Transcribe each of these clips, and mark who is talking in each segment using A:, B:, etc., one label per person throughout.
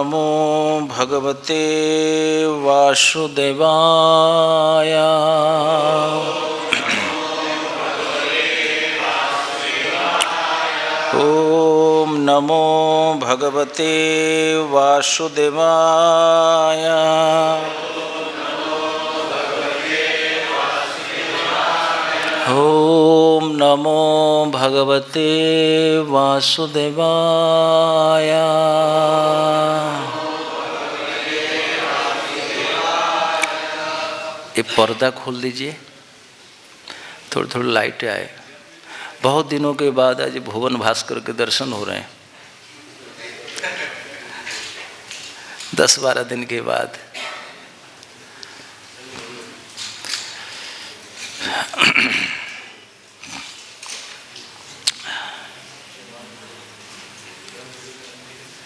A: नमो भगवते वासुदेवाय। ओम नमो भगवते वासुदेवाय। ओम नमो भगवते वासुदेवाय। ये पर्दा खोल दीजिए, थोड़ी थोड़ी लाइट आए। बहुत दिनों के बाद आज भुवन भास्कर के दर्शन हो रहे हैं, 10-12 दिन के बाद।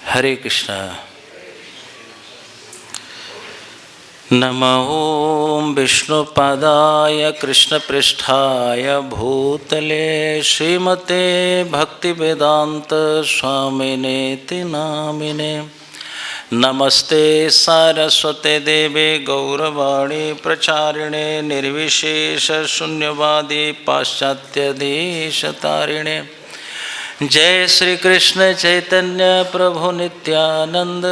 A: हरे कृष्णा। नमो विष्णुपादाय कृष्णपृष्ठाय भूतले श्रीमते भक्तिवेदांत स्वामिनेति नामिने। नमस्ते सारस्वते देवे गौरवाणी प्रचारिणे निर्विशेष शून्यवादी पाश्चात्य देशतारिणे। जय श्री कृष्ण चैतन्य प्रभु नित्यानंद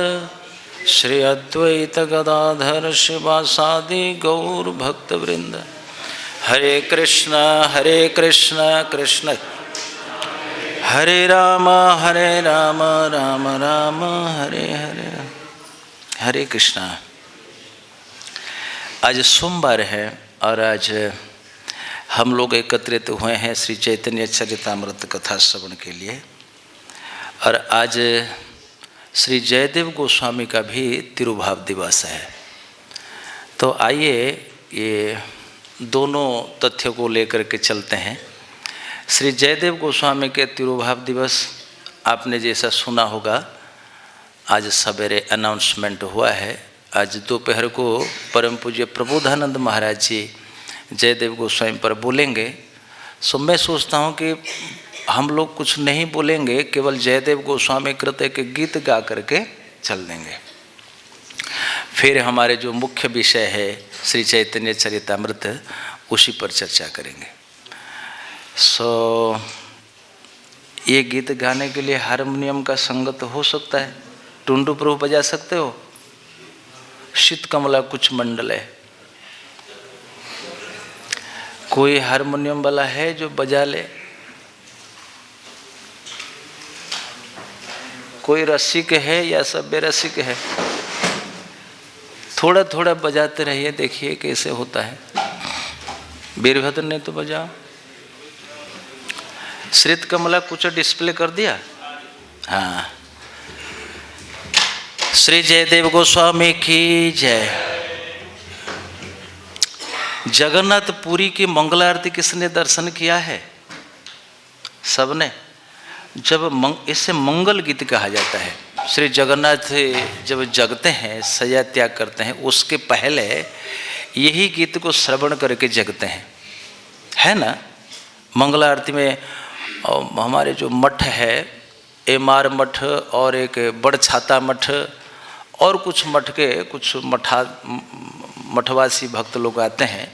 A: श्री अद्वैत गदाधर शिवासादि गौर भक्तवृंद। हरे कृष्ण कृष्ण हरे राम राम राम हरे हरे। हरे कृष्णा। आज सोमवार है और आज हम लोग एकत्रित हुए हैं श्री चैतन्य चरितामृत कथा श्रवण के लिए। और आज श्री जयदेव गोस्वामी का भी तिरुभाव दिवस है। तो आइए ये दोनों तथ्यों को लेकर के चलते हैं। श्री जयदेव गोस्वामी के तिरुभाव दिवस आपने जैसा सुना होगा, आज सवेरे अनाउंसमेंट हुआ है। आज दोपहर को परम पूज्य प्रबोधानंद महाराज जी जयदेव गोस्वामी पर बोलेंगे। सो मैं सोचता हूँ कि हम लोग कुछ नहीं बोलेंगे, केवल जयदेव गोस्वामी कृत के गीत गा करके चल देंगे। फिर हमारे जो मुख्य विषय है श्री चैतन्य चरितामृत, उसी पर चर्चा करेंगे। सो ये गीत गाने के लिए हारमोनियम का संगत हो सकता है। टुंडू प्रभु बजा सकते हो? शीत कमला कुछ मंडल है, कोई हारमोनियम वाला है जो बजा ले? कोई रसिक है या सब बेरसिक है? थोड़ा थोड़ा बजाते रहिए, देखिए कैसे होता है। वीरभद्र ने तो बजाओ। श्रीत कमला कुछ डिस्प्ले कर दिया। हाँ, श्री जयदेव गोस्वामी की जय। जगन्नाथ पुरी की मंगल आरती किसने दर्शन किया है? सबने। जब इसे मंगल गीत कहा जाता है। श्री जगन्नाथ जब जगते हैं, सजा त्याग करते हैं, उसके पहले यही गीत को श्रवण करके जगते हैं, है ना। मंगल आरती में हमारे जो मठ है, एमार मठ और एक बड़ छाता मठ और कुछ मठ के कुछ मठवासी भक्त लोग आते हैं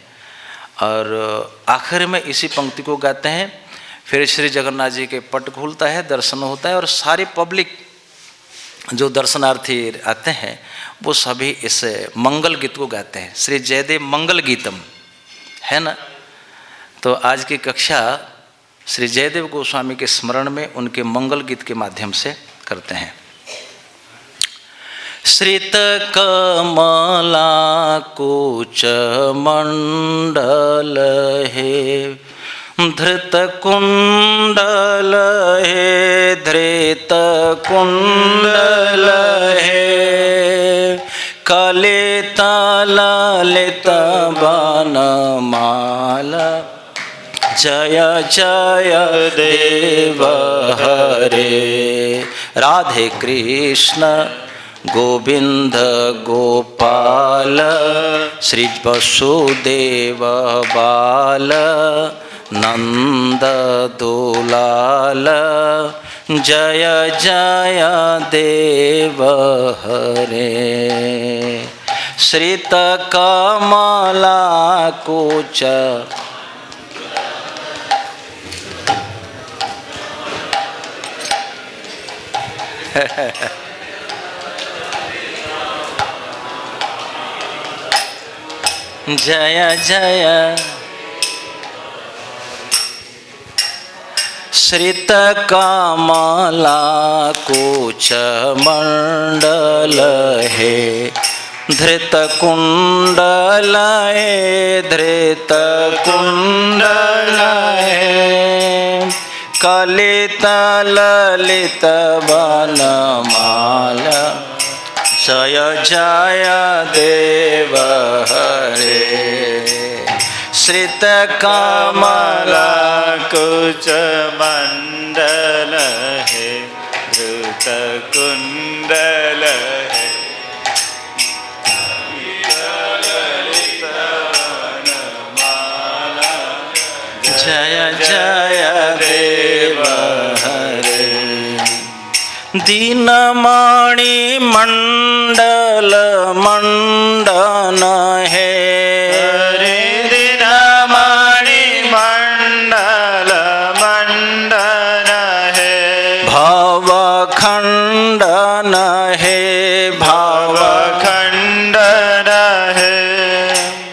A: और आखिर में इसी पंक्ति को गाते हैं। फिर श्री जगन्नाथ जी के पट खुलता है, दर्शन होता है और सारी पब्लिक जो दर्शनार्थी आते हैं वो सभी इस मंगल गीत को गाते हैं। श्री जयदेव मंगल गीतम, है ना। तो आज की कक्षा श्री जयदेव गोस्वामी के स्मरण में उनके मंगल गीत के माध्यम से करते हैं। श्रित कमला कुच मंडल हे, धृत कुंडल हे, धृत कुंडल हे, कलित ललित बनमाला, जय जय देव हरे। राधे कृष्ण गोविंद गोपाल, श्री वसुदेव बाल, नंद दुलाल, जय जय देव हरे। श्रित कमला कुच जय जय श्रित कमला कुच मंडल है। धृत कुंडल है, धृत कुंडल है। कलित ललित वनमाला जय जय देव हरे। श्रित कमला
B: कुच मंडल है, धृत कुंडल है।
A: जय जय देव हरे। दीनमणि मंडल मंडन है।
B: दीनमणि मंडल मंडन है।
A: भवखंडन है,
B: भवखंडन है।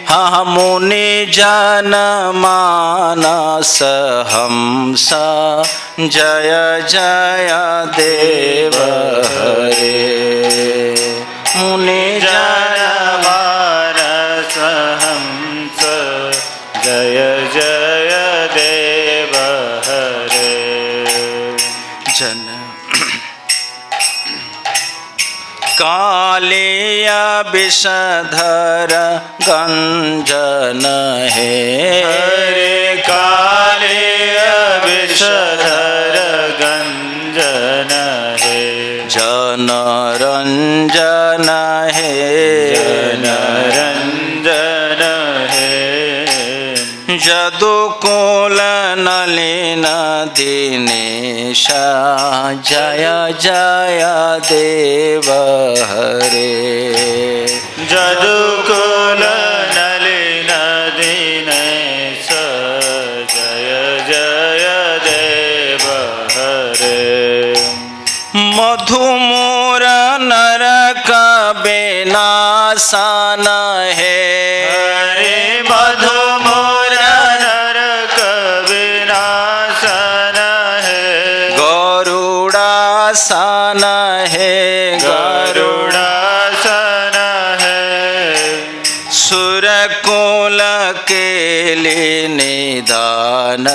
A: हाँ मुनि जन मानस हंस जय जय देव हरे। मुनि जन
B: मानस हंस जय जय देव हरे।
A: जन कालिय विषधर गंजन है।
B: हरे कालिय विषधर गंजन है।
A: जनरंजन है,
B: जनरंजन है।
A: यदुकुल नलिन दिनेश जय जय देव हरे।
B: यदुकुल नलिन दिनेश जय जय देव हरे।
A: मधुमूर नरक विनाशन है।
B: हरे मधुमूर नरक विनाशन है।
A: गरुड़ासन है,
B: गरुड़ासन है।
A: सुरकुल के लिए निदान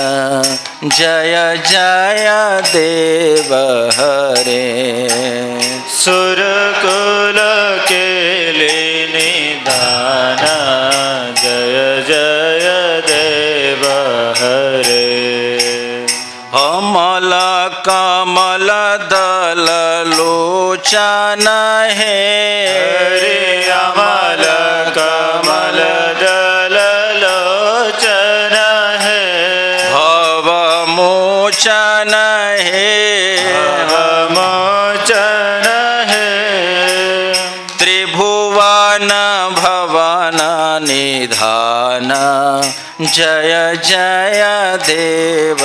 A: जय जय देव हरे।
B: सुरकुल के लिए निदान जय जय देव हरे।
A: अमल कमल दल लोचन है।
B: हरे अमल कमल दल लोचन है।
A: भव मोचन है,
B: भवमोचन है।
A: त्रिभुवन भवन निधान जय जय देव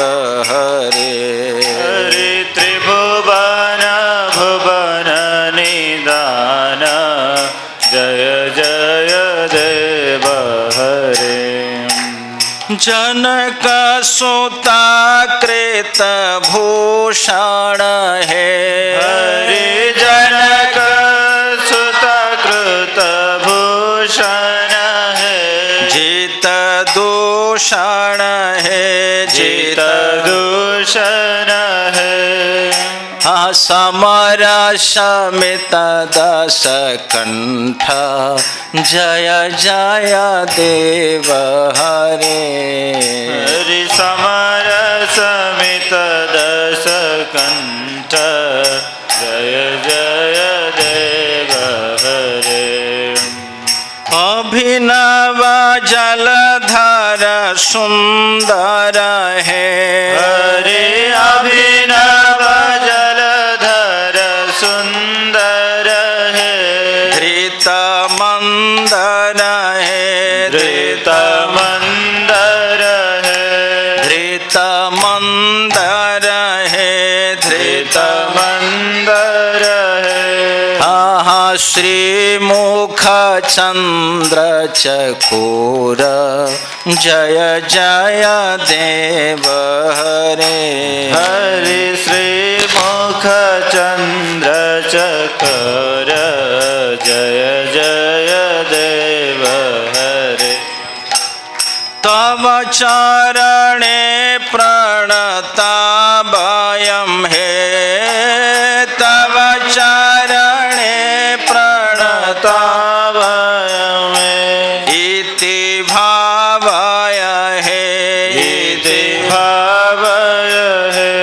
A: हरे।
B: हरे त्रिभुवन भुवन निदान जय जय देव हरे।
A: जनक सुता कृत भूषण है।
B: हरे जनक सुत कृत भूषण है।
A: जित दूषण है,
B: जित दूषण है।
A: हाँ समर समित दस कंठ जय जय देव हरे।
B: हरि समर समित दस कंठ जय जय देव हरे।
A: अभिनव जलधर सुंदर है।
B: हरे अभिनव जलधर
A: मंदर है,
B: धृत मंदर है,
A: धृत मंदर है, धृत
B: मंदर है।
A: हाँ श्री मुख चंद्र चकोर, जय जय देव हरे।
B: हरि श्री मुख चंद्र चकोर, जय जय देव हरे।
A: तव चरणे प्रणताभयं हे, तव चरणे
B: प्रणताभयं हे,
A: इति भावय हे,
B: इति भावय हे।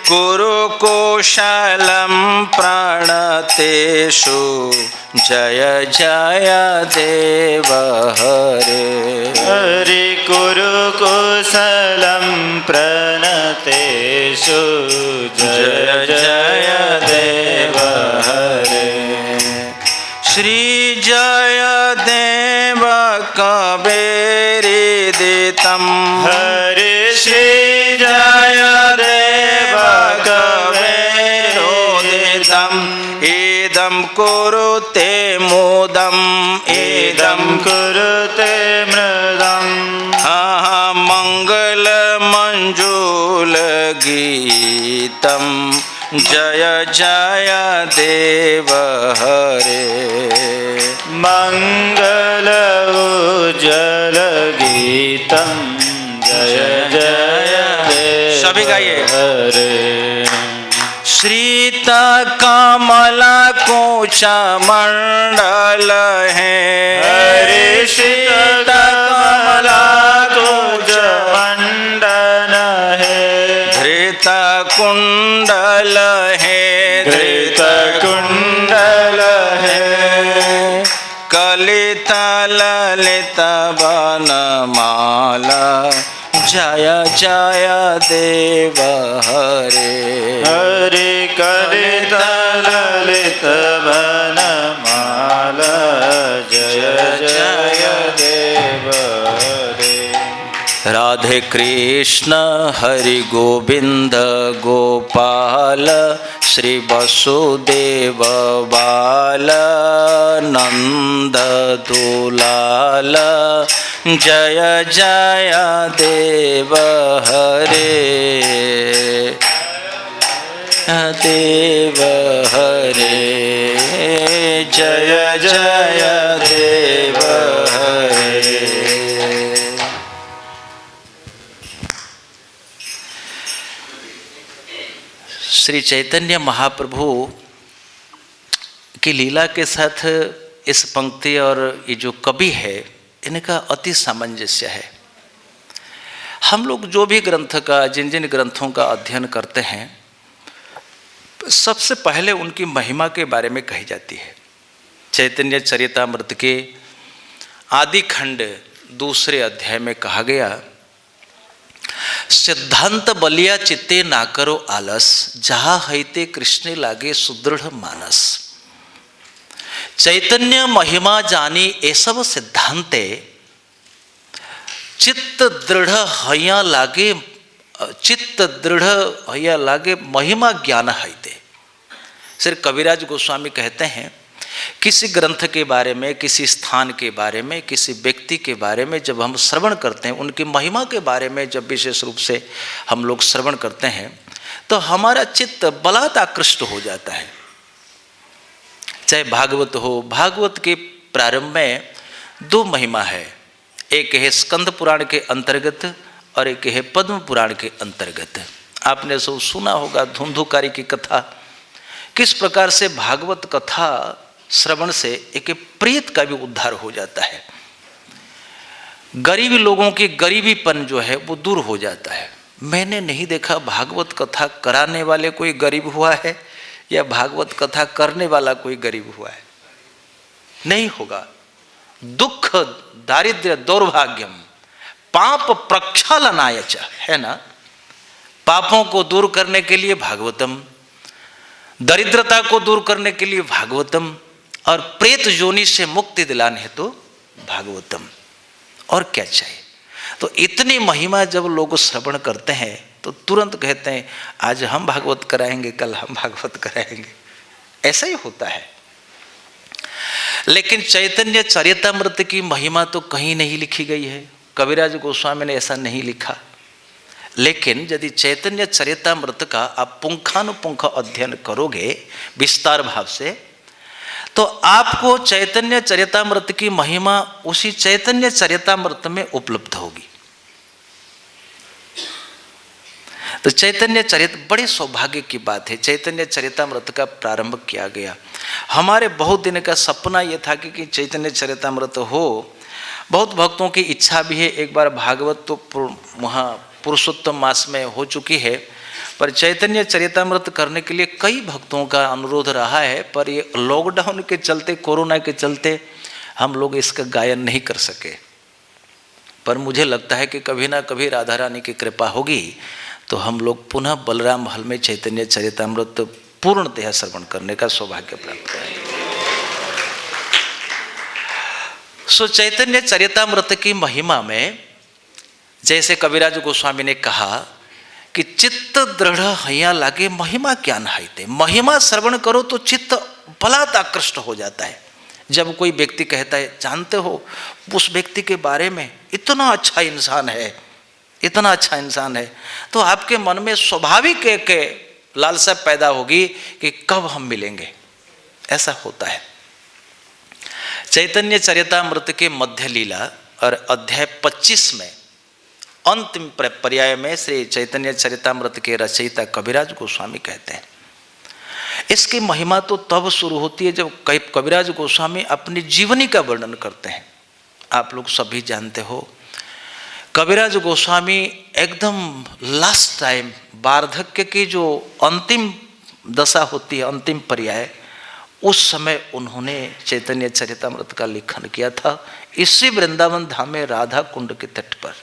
A: कुरु कुशलं प्रणतेषु, जय जय देव हरे।
B: हरि कुरु कुशलं प्रणतेषु, जय जय देव हरे।
A: श्री जय देव कबीरिदितं,
B: हरि श्री जय देव
A: कबीरोदितं, इदं कुरुते मुदं,
B: इदं कुरुते मृदम्।
A: मंजुलगीतं, जय जय देव हरे।
B: मंगल उज्जल गीतं, जय जय देव
A: सभी गाइए।
B: हरे।
A: श्रीत कमल कुच मंडल है,
B: हरि श्रीत कमल कुच मंडल है,
A: धृत कुंडल है,
B: धृत कुंडल है।
A: कलित ललित वनमाला, जय जय देव हरे।
B: हरि कलित ललित वनमाला, जय जय देव हरे।
A: राधे कृष्ण हरि गोविंद गोपाल, श्री वसुदेव बाल नंद दुलाल, जय जय देव हरे। देव हरे, जय जय देव हरे। श्री चैतन्य महाप्रभु की लीला के साथ इस पंक्ति और ये जो कवि है, इनका अति सामंजस्य है। हम लोग जो भी ग्रंथ का, जिन जिन ग्रंथों का अध्ययन करते हैं, सबसे पहले उनकी महिमा के बारे में कही जाती है। चैतन्य चरितामृत के आदि खंड दूसरे अध्याय में कहा गया, सिद्धांत बलिया चित्ते ना करो आलस, जहाँ हैते कृष्ण लागे सुदृढ़ मानस। चैतन्य महिमा जानी ए सब सिद्धांते, चित्त दृढ़ हया लागे, चित्त दृढ़ हया लागे महिमा ज्ञान हैते। श्री कविराज गोस्वामी कहते हैं, किसी ग्रंथ के बारे में, किसी स्थान के बारे में, किसी व्यक्ति के बारे में जब हम श्रवण करते हैं, उनकी महिमा के बारे में जब विशेष रूप से हम लोग श्रवण करते हैं, तो हमारा चित्त बलात् आकृष्ट हो जाता है। चाहे भागवत हो, भागवत के प्रारंभ में दो महिमा है, एक है स्कंद पुराण के अंतर्गत और एक है पद्म पुराण के अंतर्गत। आपने सब सुना होगा धुंधुकारी की कथा, किस प्रकार से भागवत कथा श्रवण से एक प्रेत का भी उद्धार हो जाता है, गरीबी लोगों की गरीबीपन जो है वो दूर हो जाता है। मैंने नहीं देखा भागवत कथा कराने वाले कोई गरीब हुआ है या भागवत कथा करने वाला कोई गरीब हुआ है, नहीं होगा। दुख दारिद्र्य दौर्भाग्यम पाप प्रक्षालनाय च, है ना। पापों को दूर करने के लिए भागवतम, दरिद्रता को दूर करने के लिए भागवतम, और प्रेत योनि से मुक्ति दिलाने हेतु भागवतम, और क्या चाहिए। तो इतनी महिमा जब लोग श्रवण करते हैं तो तुरंत कहते हैं आज हम भागवत कराएंगे, कल हम भागवत कराएंगे, ऐसा ही होता है। लेकिन चैतन्य चरितामृत की महिमा तो कहीं नहीं लिखी गई है, कविराज गोस्वामी ने ऐसा नहीं लिखा। लेकिन यदि चैतन्य चरितामृत का आप पुंखानुपुंख अध्ययन करोगे विस्तार भाव से, तो आपको चैतन्य चरितामृत की महिमा उसी चैतन्य चरितामृत में उपलब्ध होगी। तो चैतन्य चरित बड़े सौभाग्य की बात है, चैतन्य चरितामृत का प्रारंभ किया गया। हमारे बहुत दिन का सपना यह था कि चैतन्य चरितामृत हो। बहुत भक्तों की इच्छा भी है, एक बार भागवत तो वहाँ पुरुषोत्तम मास में हो चुकी है, पर चैतन्य चरितामृत करने के लिए कई भक्तों का अनुरोध रहा है, पर ये लॉकडाउन के चलते, कोरोना के चलते हम लोग इसका गायन नहीं कर सके। पर मुझे लगता है कि कभी ना कभी राधा रानी की कृपा होगी तो हम लोग पुनः बलराम महल में चैतन्य चरितामृत पूर्णतः श्रवण करने का सौभाग्य प्राप्त करेंगे। सो चैतन्य चरितामृत की महिमा में जैसे कविराज गोस्वामी ने कहा कि चित्त दृढ़ हैया लागे महिमा क्या नहाइते। महिमा श्रवण करो तो चित्त बलात् आकृष्ट हो जाता है। जब कोई व्यक्ति कहता है जानते हो उस व्यक्ति के बारे में इतना अच्छा इंसान है, इतना अच्छा इंसान है, तो आपके मन में स्वाभाविक एक लालसा पैदा होगी कि कब हम मिलेंगे। ऐसा होता है। चैतन्य चरितामृत के मध्य लीला और अध्याय 25 में अंतिम पर्याय में श्री चैतन्य चरितामृत के रचयिता कविराज गोस्वामी कहते हैं, इसकी महिमा तो तब शुरू होती है जब कविराज गोस्वामी अपनी जीवनी का वर्णन करते हैं। आप लोग सभी जानते हो कविराज गोस्वामी एकदम लास्ट टाइम वार्धक्य की जो अंतिम दशा होती है, अंतिम पर्याय, उस समय उन्होंने चैतन्य चरितामृत का लेखन किया था इसी वृंदावन धाम में राधा कुंड के तट पर।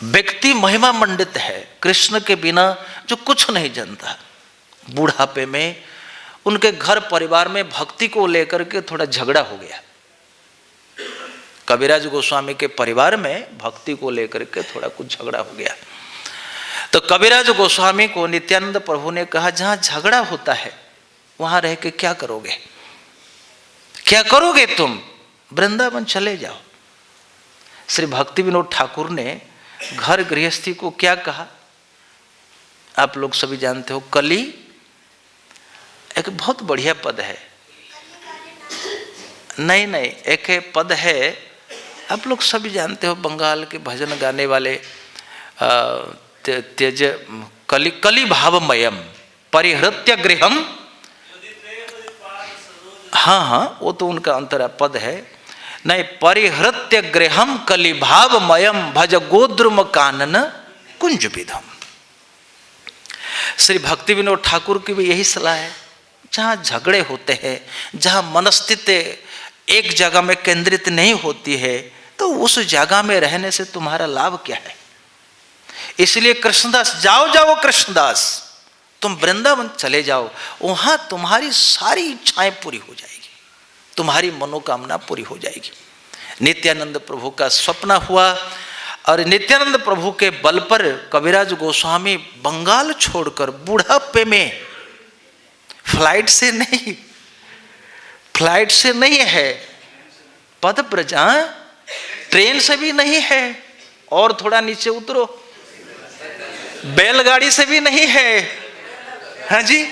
A: व्यक्ति महिमा मंडित है, कृष्ण के बिना जो कुछ नहीं जानता। बुढ़ापे में उनके घर परिवार में भक्ति को लेकर के थोड़ा झगड़ा हो गया। कविराज गोस्वामी के परिवार में भक्ति को लेकर के थोड़ा कुछ झगड़ा हो गया। तो कविराज गोस्वामी को नित्यानंद प्रभु ने कहा जहां झगड़ा होता है वहां रह के क्या करोगे, क्या करोगे तुम, वृंदावन चले जाओ। श्री भक्ति विनोद ठाकुर ने घर गृहस्थी को क्या कहा आप लोग सभी जानते हो। कली एक बहुत बढ़िया पद है, नहीं एक पद है, आप लोग सभी जानते हो, बंगाल के भजन गाने वाले त्यज कली भावमयम परिहृत्य गृहम, हाँ वो तो उनका अंतरा पद है। नहीं, परिहृत्य गृहम कली भावमयम भज गोद्रुम कानन कुंज विधम। श्री भक्ति विनोद ठाकुर की भी यही सलाह है, जहाँ झगड़े होते हैं, जहाँ मनस्थिति एक जगह में केंद्रित नहीं होती है, तो उस जगह में रहने से तुम्हारा लाभ क्या है। इसलिए कृष्णदास जाओ कृष्णदास, तुम वृंदावन चले जाओ, वहां तुम्हारी सारी इच्छाएं पूरी हो जाएगी, तुम्हारी मनोकामना पूरी हो जाएगी। नित्यानंद प्रभु का स्वप्न हुआ और नित्यानंद प्रभु के बल पर कविराज गोस्वामी बंगाल छोड़कर बुढ़ापे में फ्लाइट से नहीं है, पद प्रजा ट्रेन से भी नहीं है, और थोड़ा नीचे उतरो, बैलगाड़ी से भी नहीं है, हाँ जी,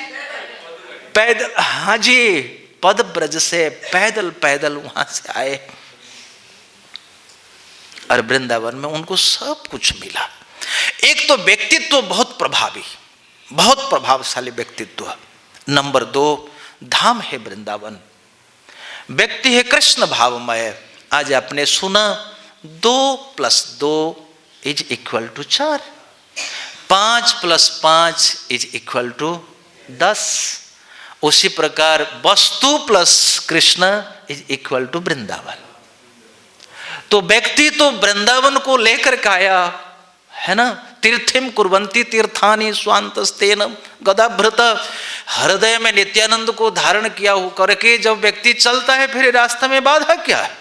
A: पैदल, हाँ जी, पद ब्रज से पैदल वहां से आए और वृंदावन में उनको सब कुछ मिला। एक तो व्यक्तित्व बहुत प्रभावी, बहुत प्रभावशाली व्यक्तित्व। नंबर 2 धाम है वृंदावन, व्यक्ति है कृष्ण भावमय। आज आपने सुना 2 + 2 = 4, 5 + 5 = 10। उसी प्रकार वस्तु प्लस कृष्ण = वृंदावन। तो व्यक्ति तो वृंदावन को लेकर के आया है ना। तीर्थिम कुर्वन्ति तीर्थानि स्वांतस्तेन गदाभृत, हृदय में नित्यानंद को धारण किया हो करके जब व्यक्ति चलता है, फिर रास्ते में बाधा क्या है?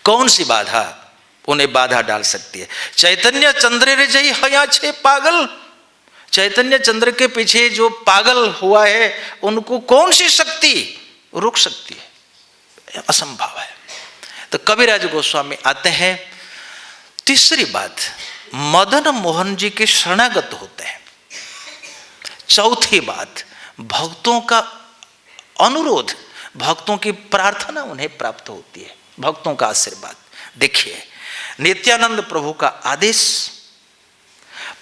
A: कौन सी बाधा उन्हें बाधा डाल सकती है? चैतन्य चंद्र रे जय हया छे पागल, चैतन्य चंद्र के पीछे जो पागल हुआ है उनको कौन सी शक्ति रोक सकती है? असंभव है। तो कविराज गोस्वामी आते हैं, तीसरी बात, मदन मोहन जी के शरणागत होते हैं। चौथी बात, भक्तों का अनुरोध, भक्तों की प्रार्थना उन्हें प्राप्त होती है, भक्तों का आशीर्वाद। देखिए, नित्यानंद प्रभु का आदेश,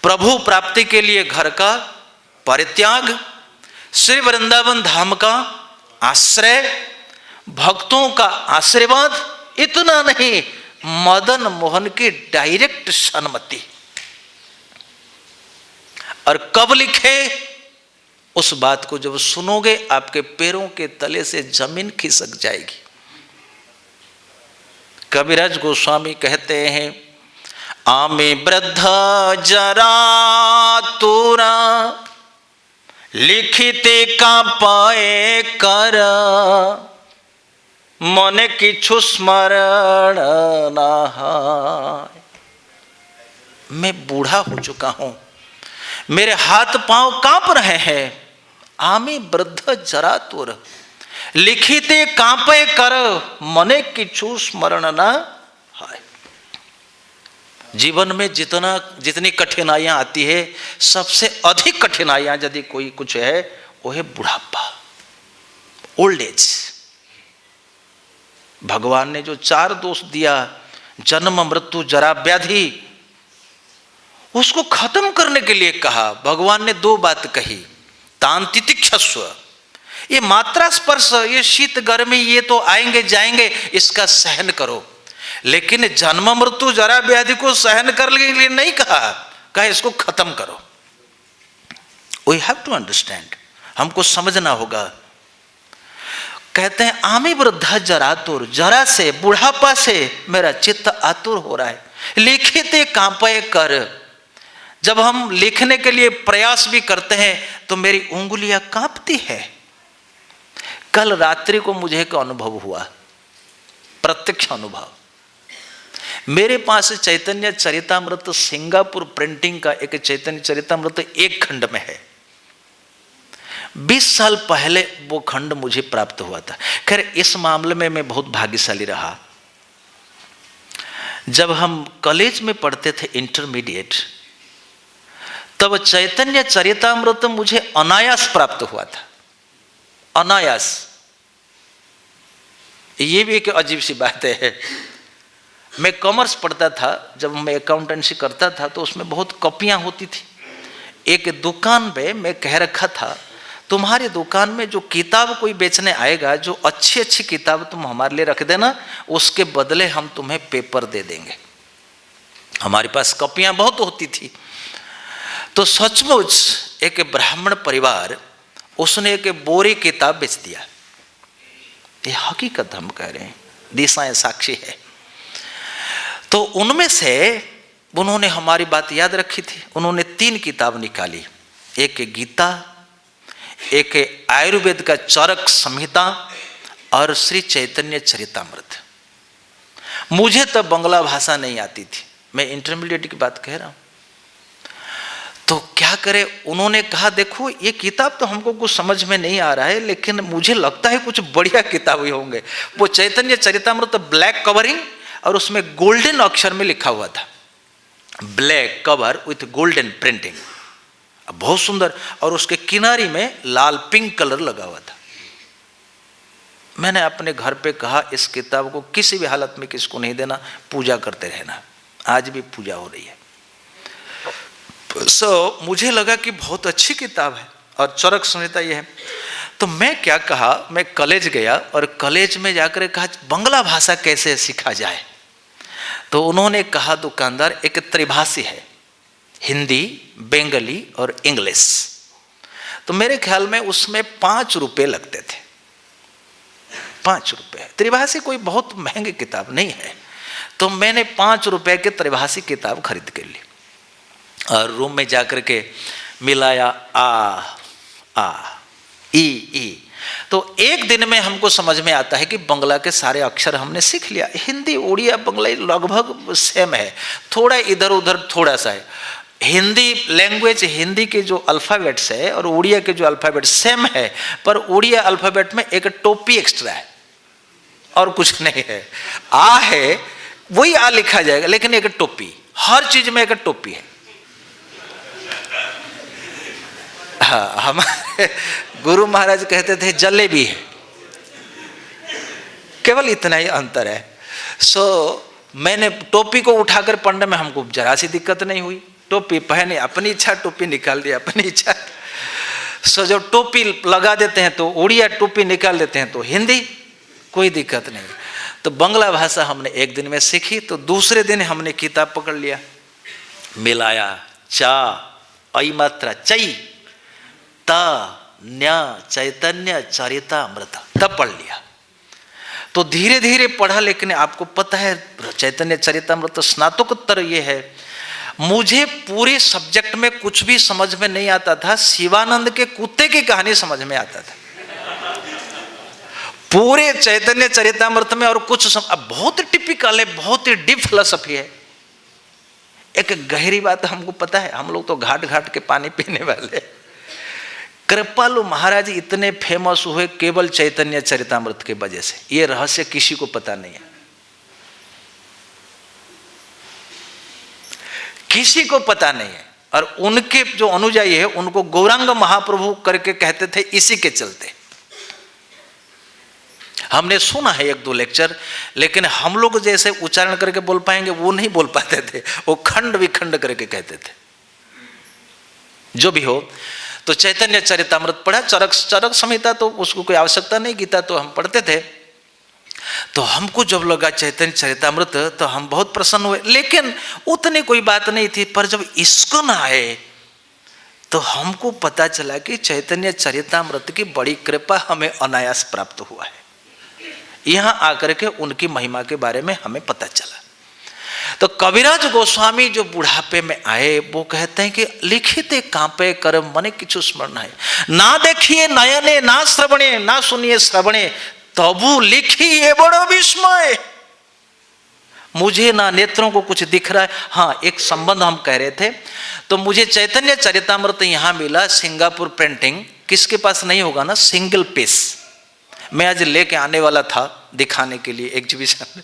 A: प्रभु प्राप्ति के लिए घर का परित्याग, श्री वृंदावन धाम का आश्रय, भक्तों का आशीर्वाद, इतना नहीं, मदन मोहन की डायरेक्ट सन्मति। और कब लिखे? उस बात को जब सुनोगे आपके पैरों के तले से जमीन खिसक जाएगी। कविराज गोस्वामी कहते हैं, आमे वृद्ध जरा तुरा लिखिते का पाए कर, मन किछु स्मरण ना है। मैं बूढ़ा हो चुका हूं, मेरे हाथ पांव कांप रहे हैं। आमी वृद्ध जरा तुर लिखिते कांपे कर, मने किछु स्मरण ना है। जीवन में जितनी कठिनाइयां आती है, सबसे अधिक कठिनाइयां यदि कोई कुछ है वो है बुढ़ापा, ओल्ड एज। भगवान ने जो 4 दोष दिया, जन्म मृत्यु जरा व्याधि, उसको खत्म करने के लिए कहा। भगवान ने 2 बात कही, तान तितिक्षस्व, ये मात्रा स्पर्श, ये शीत गर्मी, ये तो आएंगे जाएंगे, इसका सहन करो। लेकिन जन्म मृत्यु जरा व्याधि को सहन करने के लिए नहीं कहा इसको खत्म करो। वी हैव टू अंडरस्टैंड, हमको समझना होगा। कहते हैं, आमी वृद्धा जरा तुर, जरा से, बुढ़ापा से मेरा चित्त आतुर हो रहा है। लिखिते कांपे कर, जब हम लिखने के लिए प्रयास भी करते हैं तो मेरी उंगलियां कांपती है। कल रात्रि को मुझे एक अनुभव हुआ, प्रत्यक्ष अनुभव। मेरे पास चैतन्य चरितामृत सिंगापुर प्रिंटिंग का एक चैतन्य चरितामृत 1 खंड में है। 20 साल पहले वो खंड मुझे प्राप्त हुआ था। खैर, इस मामले में मैं बहुत भाग्यशाली रहा। जब हम कॉलेज में पढ़ते थे, इंटरमीडिएट, तब चैतन्य चरितामृत मुझे अनायास प्राप्त हुआ था, अनायास। ये भी एक अजीब सी बात है। मैं कॉमर्स पढ़ता था, जब मैं अकाउंटेंसी करता था तो उसमें बहुत कॉपियां होती थी। एक दुकान पे मैं कह रखा था, तुम्हारी दुकान में जो किताब कोई बेचने आएगा, जो अच्छी अच्छी किताब तुम हमारे लिए रख देना, उसके बदले हम तुम्हें पेपर दे देंगे। हमारे पास कॉपियां बहुत होती थी। तो सचमुच एक ब्राह्मण परिवार, उसने एक बोरी किताब बेच दिया। ये हकीकत हम कह रहे हैं, दिशाएं साक्षी है। तो उनमें से उन्होंने हमारी बात याद रखी थी। उन्होंने 3 किताब निकाली, एक गीता, एक आयुर्वेद का चरक संहिता और श्री चैतन्य चरितामृत। मुझे तो बंगला भाषा नहीं आती थी, मैं इंटरमीडिएट की बात कह रहा हूं। तो क्या करे, उन्होंने कहा, देखो ये किताब तो हमको कुछ समझ में नहीं आ रहा है, लेकिन मुझे लगता है कुछ बढ़िया किताब ही होंगे। वो चैतन्य चरितामृत ब्लैक कवरिंग और उसमें गोल्डन अक्षर में लिखा हुआ था, black cover with golden printing, बहुत सुंदर। और उसके किनारे में लाल पिंक कलर लगा हुआ था। मैंने अपने घर पे कहा, इस किताब को किसी भी हालत में किसको नहीं देना, पूजा करते रहना। आज भी पूजा हो रही है। मुझे लगा कि बहुत अच्छी किताब है और चरक संहिता ये है। तो मैं क्या कहा, मैं कॉलेज गया और कॉलेज में जाकर कहा बंगला भाषा कैसे सीखा जाए। तो उन्होंने कहा, दुकानदार एक त्रिभाषी है, हिंदी, बंगाली और इंग्लिश। तो मेरे ख्याल में उसमें 5 रुपए लगते थे, 5 रुपए। त्रिभाषी कोई बहुत महंगी किताब नहीं है। तो मैंने 5 रुपए के त्रिभाषी किताब खरीद के ली और रूम में जाकर के मिलाया, आ ई। तो एक दिन में हमको समझ में आता है कि बंगला के सारे अक्षर हमने सीख लिया। हिंदी उड़िया बंगला लगभग सेम है, थोड़ा इधर उधर थोड़ा सा है। हिंदी लैंग्वेज, हिंदी के जो अल्फ़ाबेट्स है और उड़िया के जो अल्फ़ाबेट सेम है, पर उड़िया अल्फ़ाबेट में एक टोपी एक्स्ट्रा है और कुछ नहीं है। आ है वही आ लिखा जाएगा, लेकिन एक टोपी, हर चीज में एक टोपी है। हाँ, हमारे गुरु महाराज कहते थे जलेबी है, केवल इतना ही अंतर है। मैंने टोपी को उठाकर पढ़ने में हमको जरा सी दिक्कत नहीं हुई। टोपी पहने, अपनी इच्छा, टोपी निकाल दिया अपनी इच्छा। जब टोपी लगा देते हैं तो उड़िया, टोपी निकाल देते हैं तो हिंदी, कोई दिक्कत नहीं। तो बंगला भाषा हमने एक दिन में सीखी, तो दूसरे दिन हमने किताब पकड़ लिया, मिलाया, चा ऐ मात्रा चई ता न्या चैतन्य चरितामृत, तब पढ़ लिया। तो धीरे धीरे पढ़ा, लेकिन आपको पता है चैतन्य चरितामृत स्नातकोत्तर ये है। मुझे पूरे सब्जेक्ट में कुछ भी समझ में नहीं आता था, शिवानंद के कुत्ते की कहानी समझ में आता था पूरे चैतन्य चरितामृत में। और कुछ अब बहुत टिपिकल है, बहुत ही डीप फिलॉसफी है। एक गहरी बात हमको पता है, हम लोग तो घाट घाट के पानी पीने वाले। कृपालु महाराज इतने फेमस हुए केवल चैतन्य चरितामृत के वजह से, ये रहस्य किसी को पता नहीं है, किसी को पता नहीं है। और उनके जो अनुयायी है उनको गौरांग महाप्रभु करके कहते थे, इसी के चलते। हमने सुना है एक दो लेक्चर, लेकिन हम लोग जैसे उच्चारण करके बोल पाएंगे वो नहीं बोल पाते थे, वो खंड विखंड करके कहते थे। जो भी हो, तो चैतन्य चरितामृत पढ़ा। चरक संहिता तो उसको कोई आवश्यकता नहीं, गीता तो हम पढ़ते थे। तो हमको जब लगा चैतन्य चरितामृत तो हम बहुत प्रसन्न हुए, लेकिन उतनी कोई बात नहीं थी। पर जब इस्कॉन आए तो हमको पता चला कि चैतन्य चरितामृत की बड़ी कृपा हमें अनायास प्राप्त हुआ है। यहाँ आकर के उनकी महिमा के बारे में हमें पता चला। तो कविराज गोस्वामी जो बुढ़ापे में आए, वो कहते हैं कि लिखिते कांपे कर मने किछु स्मरण है, ना देखिए नयने ना श्रवणे, ना सुनिए श्रवणे, तबु लिखी ये बड़ो विस्मय। मुझे ना नेत्रों को कुछ दिख रहा है। हाँ, एक संबंध हम कह रहे थे, तो मुझे चैतन्य चरितामृत यहाँ मिला, सिंगापुर प्रिंटिंग। किसके पास नहीं होगा ना, सिंगल पीस। मैं आज लेके आने वाला था दिखाने के लिए एग्जीबिशन,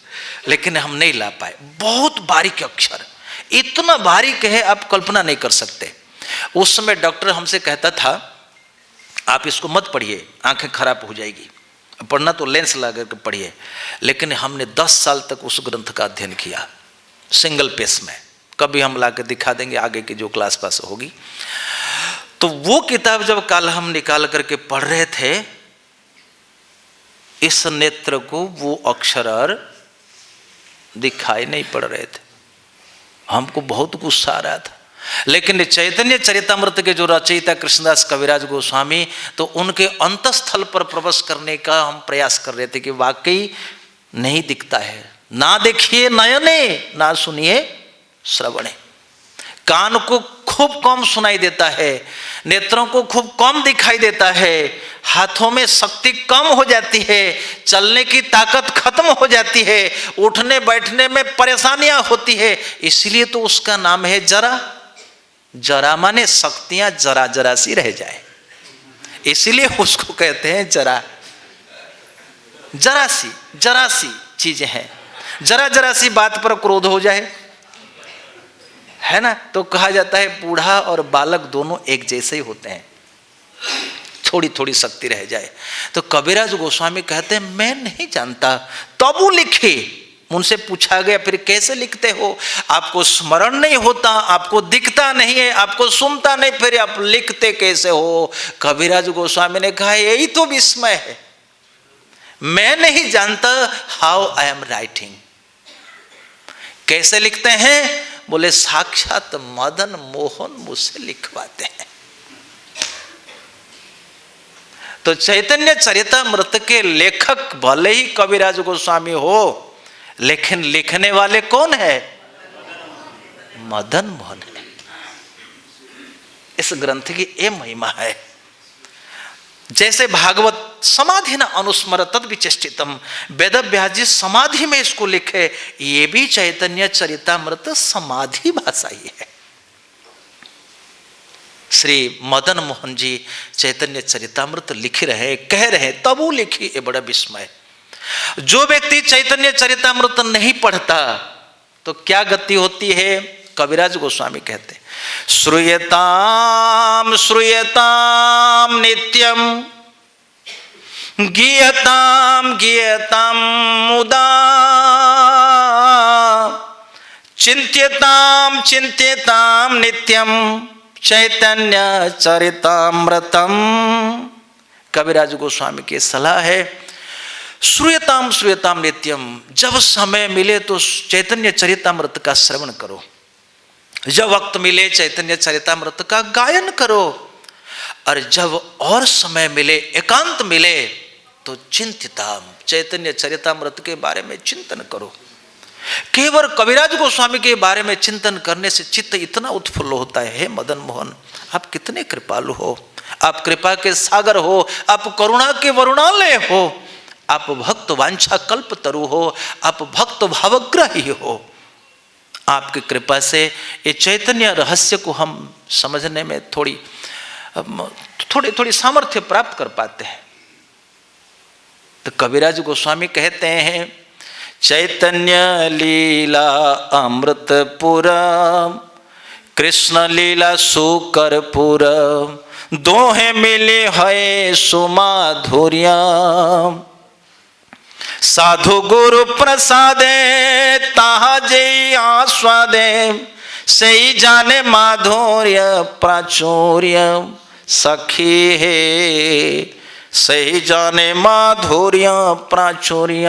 A: लेकिन हम नहीं ला पाए। बहुत बारीक अक्षर, इतना बारीक है आप कल्पना नहीं कर सकते। उस समय डॉक्टर हमसे कहता था आप इसको मत पढ़िए, आंखें खराब हो जाएगी, पढ़ना तो लेंस लगा कर पढ़िए। लेकिन हमने 10 साल तक उस ग्रंथ का अध्ययन किया सिंगल पेज में। कभी हम ला कर दिखा देंगे आगे की जो क्लास पास होगी। तो वो किताब जब कल हम निकाल करके पढ़ रहे थे, इस नेत्र को वो अक्षर दिखाई नहीं पड़ रहे थे। हमको बहुत गुस्सा आ रहा था। लेकिन चैतन्य चरितामृत के जो रचयिता कृष्णदास कविराज गोस्वामी, तो उनके अंतस्थल पर प्रवेश करने का हम प्रयास कर रहे थे कि वाकई नहीं दिखता है। ना देखिए नयने, ना सुनिए श्रवणे। कान को खूब कम सुनाई देता है, नेत्रों को खूब कम दिखाई देता है, हाथों में शक्ति कम हो जाती है, चलने की ताकत खत्म हो जाती है, उठने बैठने में परेशानियां होती है। इसलिए तो उसका नाम है जरा। जरा माने शक्तियां जरा जरा सी रह जाए, इसलिए उसको कहते हैं जरा। जरा सी चीजें हैं। जरा जरा सी बात पर क्रोध हो जाए, है ना, तो कहा जाता है बूढ़ा और बालक दोनों एक जैसे ही होते हैं, थोड़ी थोड़ी शक्ति रह जाए। तो कविराज गोस्वामी कहते हैं मैं नहीं जानता, तब वो लिखे। उनसे पूछा गया फिर कैसे लिखते हो, आपको स्मरण नहीं होता, आपको दिखता नहीं है, आपको सुनता नहीं, फिर आप लिखते कैसे हो? कविराज गोस्वामी ने कहा यही तो विस्मय है, मैं नहीं जानता हाउ आई एम राइटिंग। कैसे लिखते हैं? बोले साक्षात मदन मोहन मुझसे लिखवाते हैं। तो चैतन्य चरितामृत के लेखक भले ही कविराज गोस्वामी हो, लेकिन लिखने वाले कौन है? मदन मोहन है। इस ग्रंथ की ये महिमा है। जैसे भागवत समाधि न अनुस्मर तद विचेष्टितम, वेद व्यास जी समाधि में इसको लिखे, ये भी चैतन्य चरितामृत समाधि भाषा ही है। श्री मदन मोहन जी चैतन्य चरितामृत लिख रहे, कह रहे, तब वो लिखी, ये बड़ा विस्मय। जो व्यक्ति चैतन्य चरितामृत नहीं पढ़ता तो क्या गति होती है? कविराज गोस्वामी कहते, श्रूयताम श्रूयताम नित्यम गीयताम गीयताम मुदा चिंत्यताम चिंत्यताम नित्यम चैतन्य चरितामृतम। कविराज गोस्वामी की सलाह है, श्रूयताम श्रूयताम नित्यम, जब समय मिले तो चैतन्य चरितामृत का श्रवण करो, जब वक्त मिले चैतन्य चरितामृत का गायन करो, और जब और समय मिले, एकांत मिले तो चिंतिताम, चैतन्य चरितामृत के बारे में चिंतन करो। केवल कविराज गोस्वामी के बारे में चिंतन करने से चित्त इतना उत्फुल्ल होता है। हे मदन मोहन, आप कितने कृपालु हो, आप कृपा के सागर हो, आप करुणा के वरुणालय हो, आप भक्त वांछा कल्प तरु हो, आप भक्त भावग्राही हो। आपकी कृपा से ये चैतन्य रहस्य को हम समझने में थोड़ी सामर्थ्य प्राप्त कर पाते हैं। तो कविराज गोस्वामी कहते हैं, चैतन्य लीला अमृतपुर, कृष्ण लीला सुकरपुर, दोहे मिले है सुमाधुर्य, साधु गुरु प्रसादे ताहा जय आस्वादे, सही जाने माधुर्य प्राचुर्य, सखी है सही जाने माधुर्य प्राचुर्य।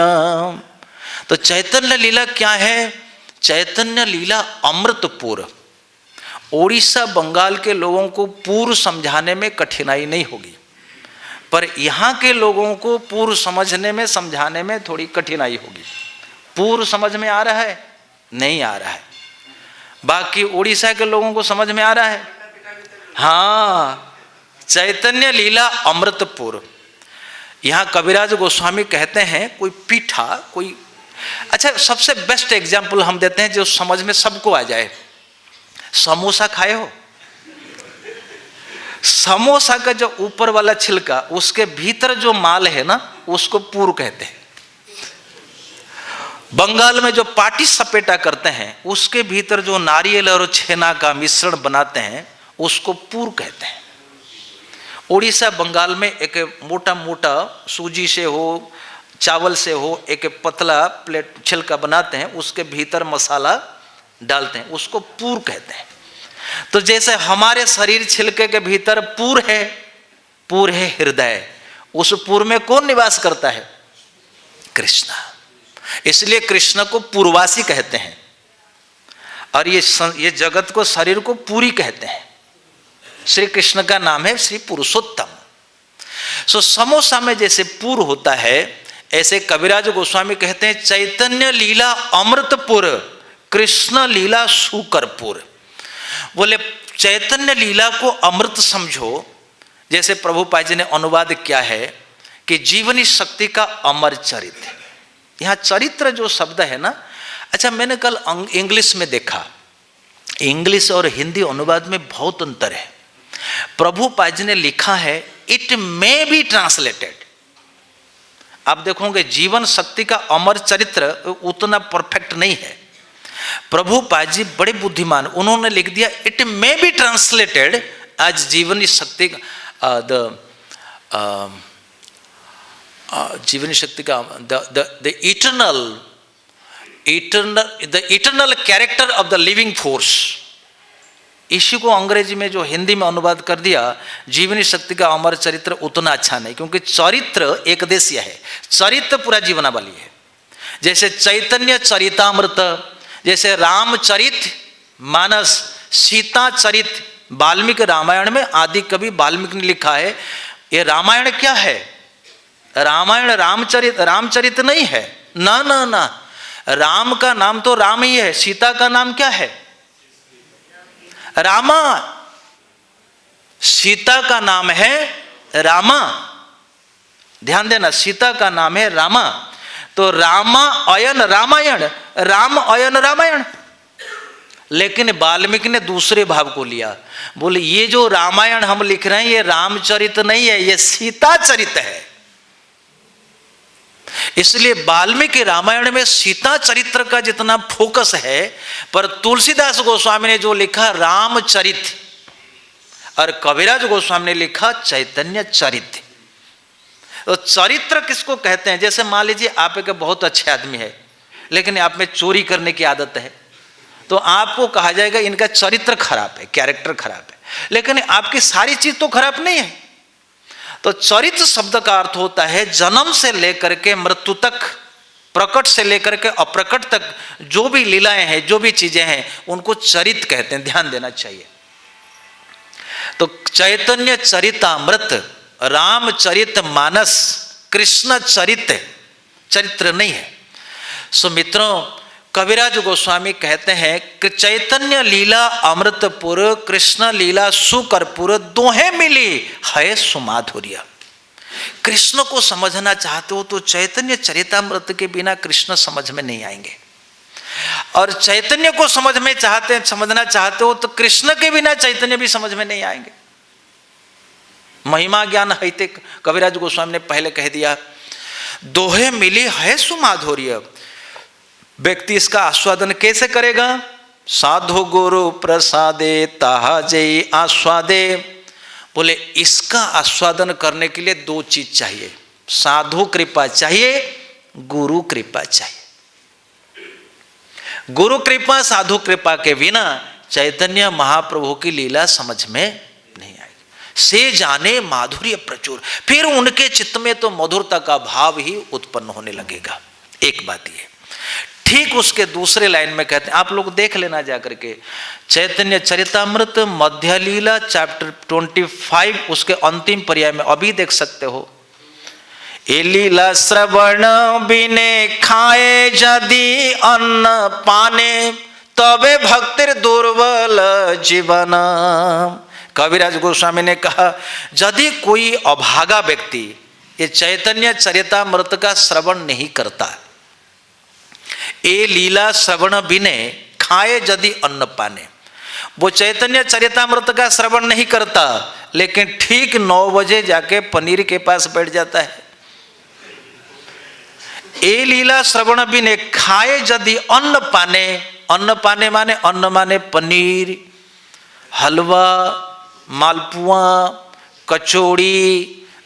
A: तो चैतन्य लीला क्या है? चैतन्य लीला अमृतपुर। ओडिशा बंगाल के लोगों को पूर्व समझाने में कठिनाई नहीं होगी, पर यहाँ के लोगों को पूर्व समझने में समझाने में थोड़ी कठिनाई होगी। पूर्व समझ में आ रहा है? नहीं आ रहा है। बाकी ओडिशा के लोगों को समझ में आ रहा है? हाँ, चैतन्य लीला अमृतपुर। यहाँ कविराज गोस्वामी कहते हैं, कोई पीठा, कोई अच्छा, सबसे बेस्ट एग्जाम्पल हम देते हैं जो समझ में सबको आ जाए। समोसा खाए हो? समोसा का जो ऊपर वाला छिलका, उसके भीतर जो माल है ना, उसको पूर कहते हैं। बंगाल में जो पाटी सपेटा करते हैं, उसके भीतर जो नारियल और छेना का मिश्रण बनाते हैं, उसको पूर कहते हैं। उड़ीसा बंगाल में एक मोटा मोटा सूजी से हो, चावल से हो, एक पतला प्लेट छिलका बनाते हैं, उसके भीतर मसाला डालते हैं, उसको पूर कहते हैं। तो जैसे हमारे शरीर छिलके के भीतर पूर है हृदय, उस पूर में कौन निवास करता है? कृष्ण। इसलिए कृष्ण को पूर्वासी कहते हैं, और ये जगत को, शरीर को पूरी कहते हैं। श्री कृष्ण का नाम है श्री पुरुषोत्तम। सो समोसा में जैसे पूर होता है, ऐसे कविराज गोस्वामी कहते हैं चैतन्य लीला अमृतपुर, कृष्ण लीला सुकरपुर। बोले चैतन्य लीला को अमृत समझो। जैसे प्रभुपाद जी ने अनुवाद किया है कि जीवनी शक्ति का अमर चरित्र। यहाँ चरित्र जो शब्द है ना, अच्छा, मैंने कल इंग्लिश में देखा, इंग्लिश और हिंदी अनुवाद में बहुत अंतर है। प्रभुपाद जी ने लिखा है इट मे बी ट्रांसलेटेड। आप देखोगे जीवन शक्ति का अमर चरित्र उतना परफेक्ट नहीं है। प्रभुपाद जी बड़े बुद्धिमान, उन्होंने लिख दिया it may be translated as जीवनी शक्ति, जीवनी शक्ति का the eternal character of the living force. इसी को अंग्रेजी में जो हिंदी में अनुवाद कर दिया, जीवनी शक्ति का अमर चरित्र उतना अच्छा नहीं, क्योंकि चरित्र एक देशीय है, चरित्र पूरा जीवनावली है। जैसे चैतन्य चरितामृत, जैसे रामचरित मानस, सीता चरित, वाल्मीकि रामायण में आदि कवि वाल्मीकि ने लिखा है। ये रामायण क्या है? रामायण रामचरित नहीं है, ना ना ना। राम का नाम तो राम ही है, सीता का नाम क्या है? रामा। सीता का नाम है रामा। ध्यान देना, सीता का नाम है रामा, तो रामा अयन रामायण, राम अयन रामायण। लेकिन वाल्मीकि ने दूसरे भाव को लिया, बोले ये जो रामायण हम लिख रहे हैं ये रामचरित नहीं है, ये सीता चरित है। इसलिए वाल्मीकि रामायण में सीता चरित्र का जितना फोकस है, पर तुलसीदास गोस्वामी ने जो लिखा रामचरित और कविराज गोस्वामी ने लिखा चैतन्य चरित। तो चरित्र किसको कहते हैं? जैसे मान लीजिए आप एक बहुत अच्छे आदमी है, लेकिन आप में चोरी करने की आदत है, तो आपको कहा जाएगा इनका चरित्र खराब है, कैरेक्टर खराब है, लेकिन आपकी सारी चीज तो खराब नहीं है। तो चरित्र शब्द का अर्थ होता है जन्म से लेकर के मृत्यु तक, प्रकट से लेकर के अप्रकट तक जो भी लीलाएं हैं, जो भी चीजें हैं, उनको चरित कहते हैं, ध्यान देना चाहिए। तो चैतन्य चरितामृत, रामचरित मानस, कृष्ण चरित, चरित्र नहीं है। सो मित्रों, कविराज गोस्वामी कहते हैं कि चैतन्य लीला अमृतपुर, कृष्ण लीला सुकरपुर, दोहे मिली है सुमाधुर्य। कृष्ण को समझना चाहते हो तो चैतन्य चरितामृत के बिना कृष्ण समझ में नहीं आएंगे, और चैतन्य को समझना चाहते हो तो कृष्ण के बिना चैतन्य भी समझ में नहीं आएंगे। महिमा ज्ञान है, कविराज गोस्वामी ने पहले कह दिया, दोहे मिली है सुमाधुर्य। व्यक्ति इसका आस्वादन कैसे करेगा? साधु गुरु प्रसादे ताहा जय आस्वादे। बोले इसका आस्वादन करने के लिए दो चीज चाहिए, साधु कृपा चाहिए, गुरु कृपा चाहिए। गुरु कृपा, साधु कृपा के बिना चैतन्य महाप्रभु की लीला समझ में नहीं आएगी। से जाने माधुर्य प्रचुर, फिर उनके चित्त में तो मधुरता का भाव ही उत्पन्न होने लगेगा। एक बात ये। ठीक उसके दूसरे लाइन में कहते हैं, आप लोग देख लेना जाकर के, चैतन्य चरितामृत मध्य लीला चैप्टर 25 उसके अंतिम पर्याय में अभी देख सकते हो। ए लीला श्रवण बिने खाए यदि अन्न पाने, तबे भक्तिर दुर्बल जीवन। कविराज गोस्वामी ने कहा, यदि कोई अभागा व्यक्ति ये चैतन्य चरितामृत का श्रवण नहीं करता, ए लीला श्रवण बिने खाए यदि अन्न पाने, वो चैतन्य चरितामृत का श्रवण नहीं करता, लेकिन ठीक 9 बजे जाके पनीर के पास बैठ जाता है। ए लीला श्रवण बिने खाए यदि अन्न पाने, अन्न पाने माने अन्न माने पनीर, हलवा, मालपुआ, कचौड़ी,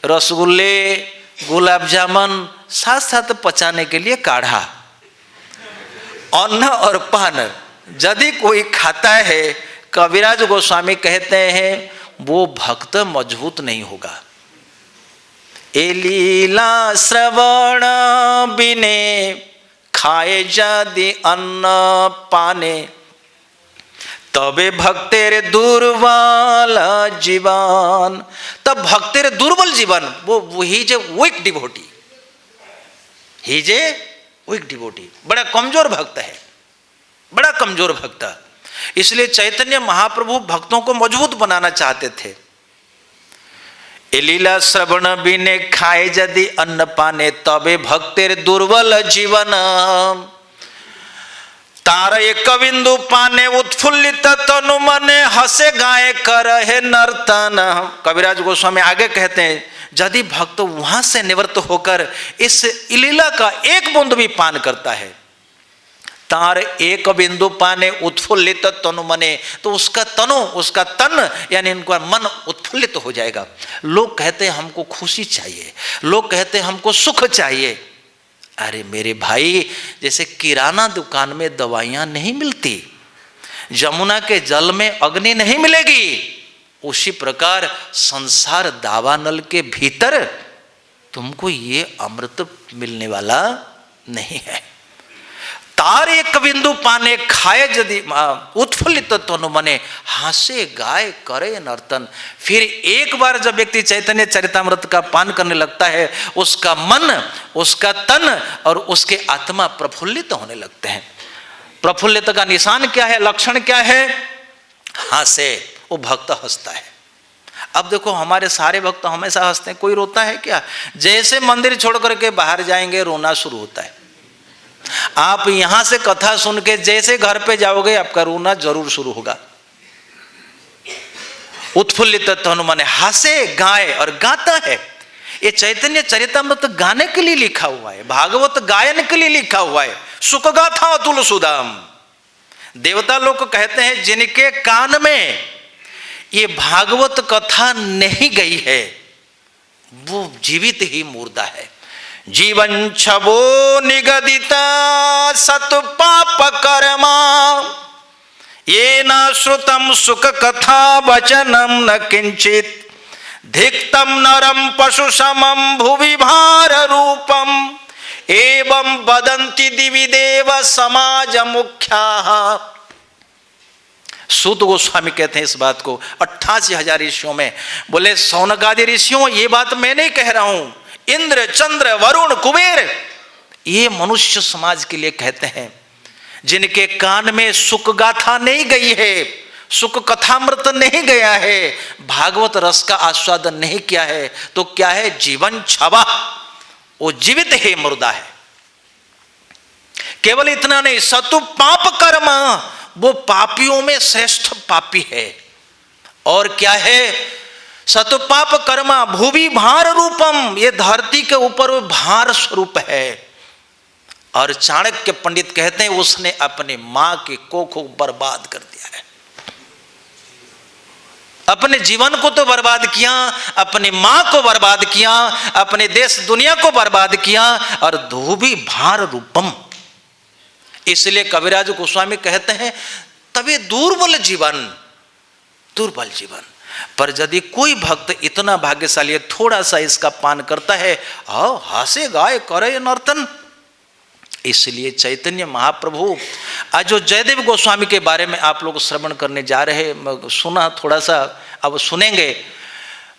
A: रसगुल्ले, गुलाब जामुन, साथ साथ पचाने के लिए काढ़ा, अन्न और पान यदि कोई खाता है, कविराज गोस्वामी कहते हैं वो भक्त मजबूत नहीं होगा। ए लीला श्रवण बिने खाए यदि अन्न पाने, तबे भक्तेर दुर्बल जीवन। तब भक्तेर दुर्बल जीवन, वो ही जे वीक डिवोटी, ही जे वीक डिवोटी, बड़ा कमजोर भक्त है, बड़ा कमजोर भक्त। इसलिए चैतन्य महाप्रभु भक्तों को मजबूत बनाना चाहते थे। ए लीला श्रवण बिने खाए यदि अन्न पाने, तबे भक्तेर दुर्बल जीवन। तार एक बिंदु पाने उत्फुल्लित तनु मने, हसे गाए करहे नर्तन। कविराज गोस्वामी आगे कहते हैं, यदि भक्त वहां से निवृत्त होकर इस लीला का एक बूंद भी पान करता है, तार एक बिंदु पाने उत्फुल्लित तनु मने, तो उसका तनु, उसका तन यानी इनका मन उत्फुल्लित हो जाएगा। लोग कहते हैं हमको खुशी चाहिए, लोग कहते हैं हमको सुख चाहिए। अरे मेरे भाई, जैसे किराना दुकान में दवाइयां नहीं मिलती, यमुना के जल में अग्नि नहीं मिलेगी, उसी प्रकार संसार दावानल के भीतर तुमको ये अमृत मिलने वाला नहीं है। तार एक बिंदु पाने खाए यदि उत्फुल्लित तनु मने, हासे गाय करे नर्तन। फिर एक बार जब व्यक्ति चैतन्य चरितामृत का पान करने लगता है, उसका मन, उसका तन और उसके आत्मा प्रफुल्लित होने लगते हैं। प्रफुल्लित का निशान क्या है, लक्षण क्या है? हासे, वो भक्त हंसता है। अब देखो हमारे सारे भक्त तो हमेशा हंसते हैं, कोई रोता है क्या? जैसे मंदिर छोड़ करके बाहर जाएंगे रोना शुरू होता है। आप यहां से कथा सुन के जैसे घर पे जाओगे आपका रोना जरूर शुरू होगा। उत्फुल्लित तनु मन हंसे गाए और गाता है। ये चैतन्य चरितामृत गाने के लिए लिखा हुआ है, भागवत गायन के लिए लिखा हुआ है। सुख गाथा अतुल सुदाम। देवता लोग कहते हैं जिनके कान में ये भागवत कथा नहीं गई है वो जीवित ही मुर्दा है। जीवन छबो निगदिता सत पाप कर्मा ये न श्रुतम सुख कथा वचनम न किंचित धिक्तम नरम पशु समम भुवि भार रूपम एवं वदन्ति दिवि देव समाज मुख्या। सूत गोस्वामी कहते हैं इस बात को 88,000 ऋषियों में। बोले सौनकादि ऋषियों ये बात मैं नहीं कह रहा हूं, इंद्र चंद्र वरुण कुबेर ये मनुष्य समाज के लिए कहते हैं जिनके कान में सुख गाथा नहीं गई है, सुख कथामृत नहीं गया है, भागवत रस का आस्वादन नहीं किया है, तो क्या है? जीवन छबा, वो जीवित है, मुर्दा है। केवल इतना नहीं, सतु पाप कर्म, वो पापियों में श्रेष्ठ पापी है। और क्या है? सतु पाप कर्मा भूवि भार रूपम, ये धरती के ऊपर वो भार स्वरूप है। और चाणक्य पंडित कहते हैं उसने अपने मां के कोख को बर्बाद कर दिया है। अपने जीवन को तो बर्बाद किया, अपनी मां को बर्बाद किया, अपने देश दुनिया को बर्बाद किया, और धोबी भार रूपम। इसलिए कविराज गोस्वामी कहते हैं तभी दुर्बल जीवन, दुर्बल जीवन। पर यदि कोई भक्त इतना भाग्यशाली है थोड़ा सा इसका पान करता है, आओ हासे गाए करे नर्तन। इसलिए चैतन्य महाप्रभु आज जो जयदेव गोस्वामी के बारे में आप लोग श्रवण करने जा रहे हैं, सुना थोड़ा सा, अब सुनेंगे।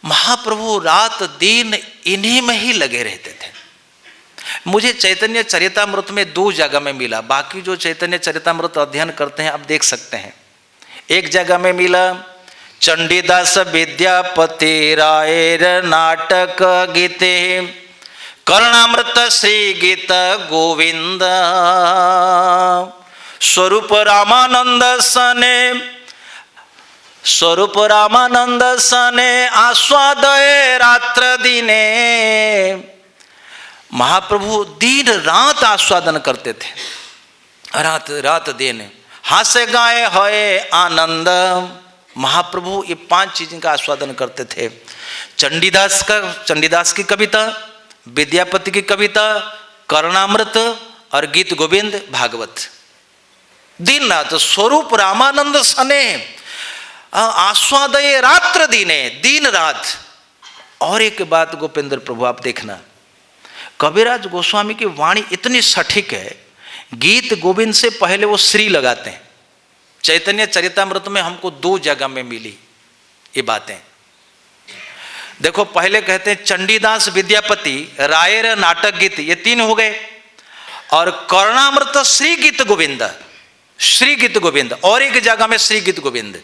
A: महाप्रभु रात दिन इन्हीं में ही लगे रहते थे। मुझे चैतन्य चरितामृत में 2 जगह में मिला, बाकी जो चैतन्य चरितामृत अध्ययन करते हैं आप देख सकते हैं। एक जगह में मिला चंडीदास विद्यापति रायर नाटक गीते कर्णामृत श्री गीत गोविंद स्वरूप रामानंद सने, स्वरूप रामानंद सने आस्वादय रात्र दिने। महाप्रभु दिन रात आस्वादन करते थे, रात रात दिन। हास्य गाए होए आनंद। महाप्रभु ये 5 चीज़ों का आस्वादन करते थे। चंडीदास की कविता, विद्यापति की कविता, कर्णामृत और गीत गोविंद भागवत। दिन रात स्वरूप रामानंद सने आस्वादय रात्र दिने, दिन रात। और एक बात गोपेंद्र प्रभु आप देखना, कविराज गोस्वामी की वाणी इतनी सटीक है, गीत गोविंद से पहले वो श्री लगाते हैं। चैतन्य चरितामृत में हमको 2 जगह में मिली ये बातें। देखो पहले कहते हैं चंडीदास विद्यापति रायर नाटक गीत, ये 3 हो गए, और कर्णामृत श्री गीत गोविंद, श्री गीत गोविंद, और एक जगह में श्री गीत गोविंद।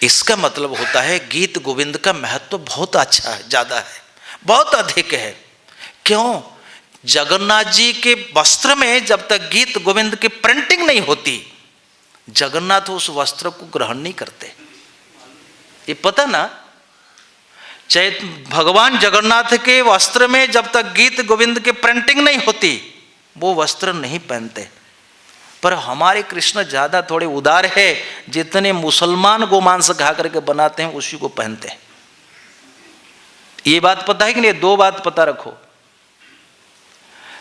A: इसका मतलब होता है गीत गोविंद का महत्व बहुत अच्छा है, ज्यादा है, बहुत अधिक है। क्यों? जगन्नाथ जी के वस्त्र में जब तक गीत गोविंद की प्रिंटिंग नहीं होती, जगन्नाथ उस वस्त्र को ग्रहण नहीं करते। ये पता ना, भगवान जगन्नाथ के वस्त्र में जब तक गीत गोविंद की प्रिंटिंग नहीं होती वो वस्त्र नहीं पहनते। पर हमारे कृष्ण ज्यादा थोड़े उदार है, जितने मुसलमान गोमांस खा करके बनाते हैं उसी को पहनते हैं। ये बात पता है कि नहीं? 2 बात पता रखो।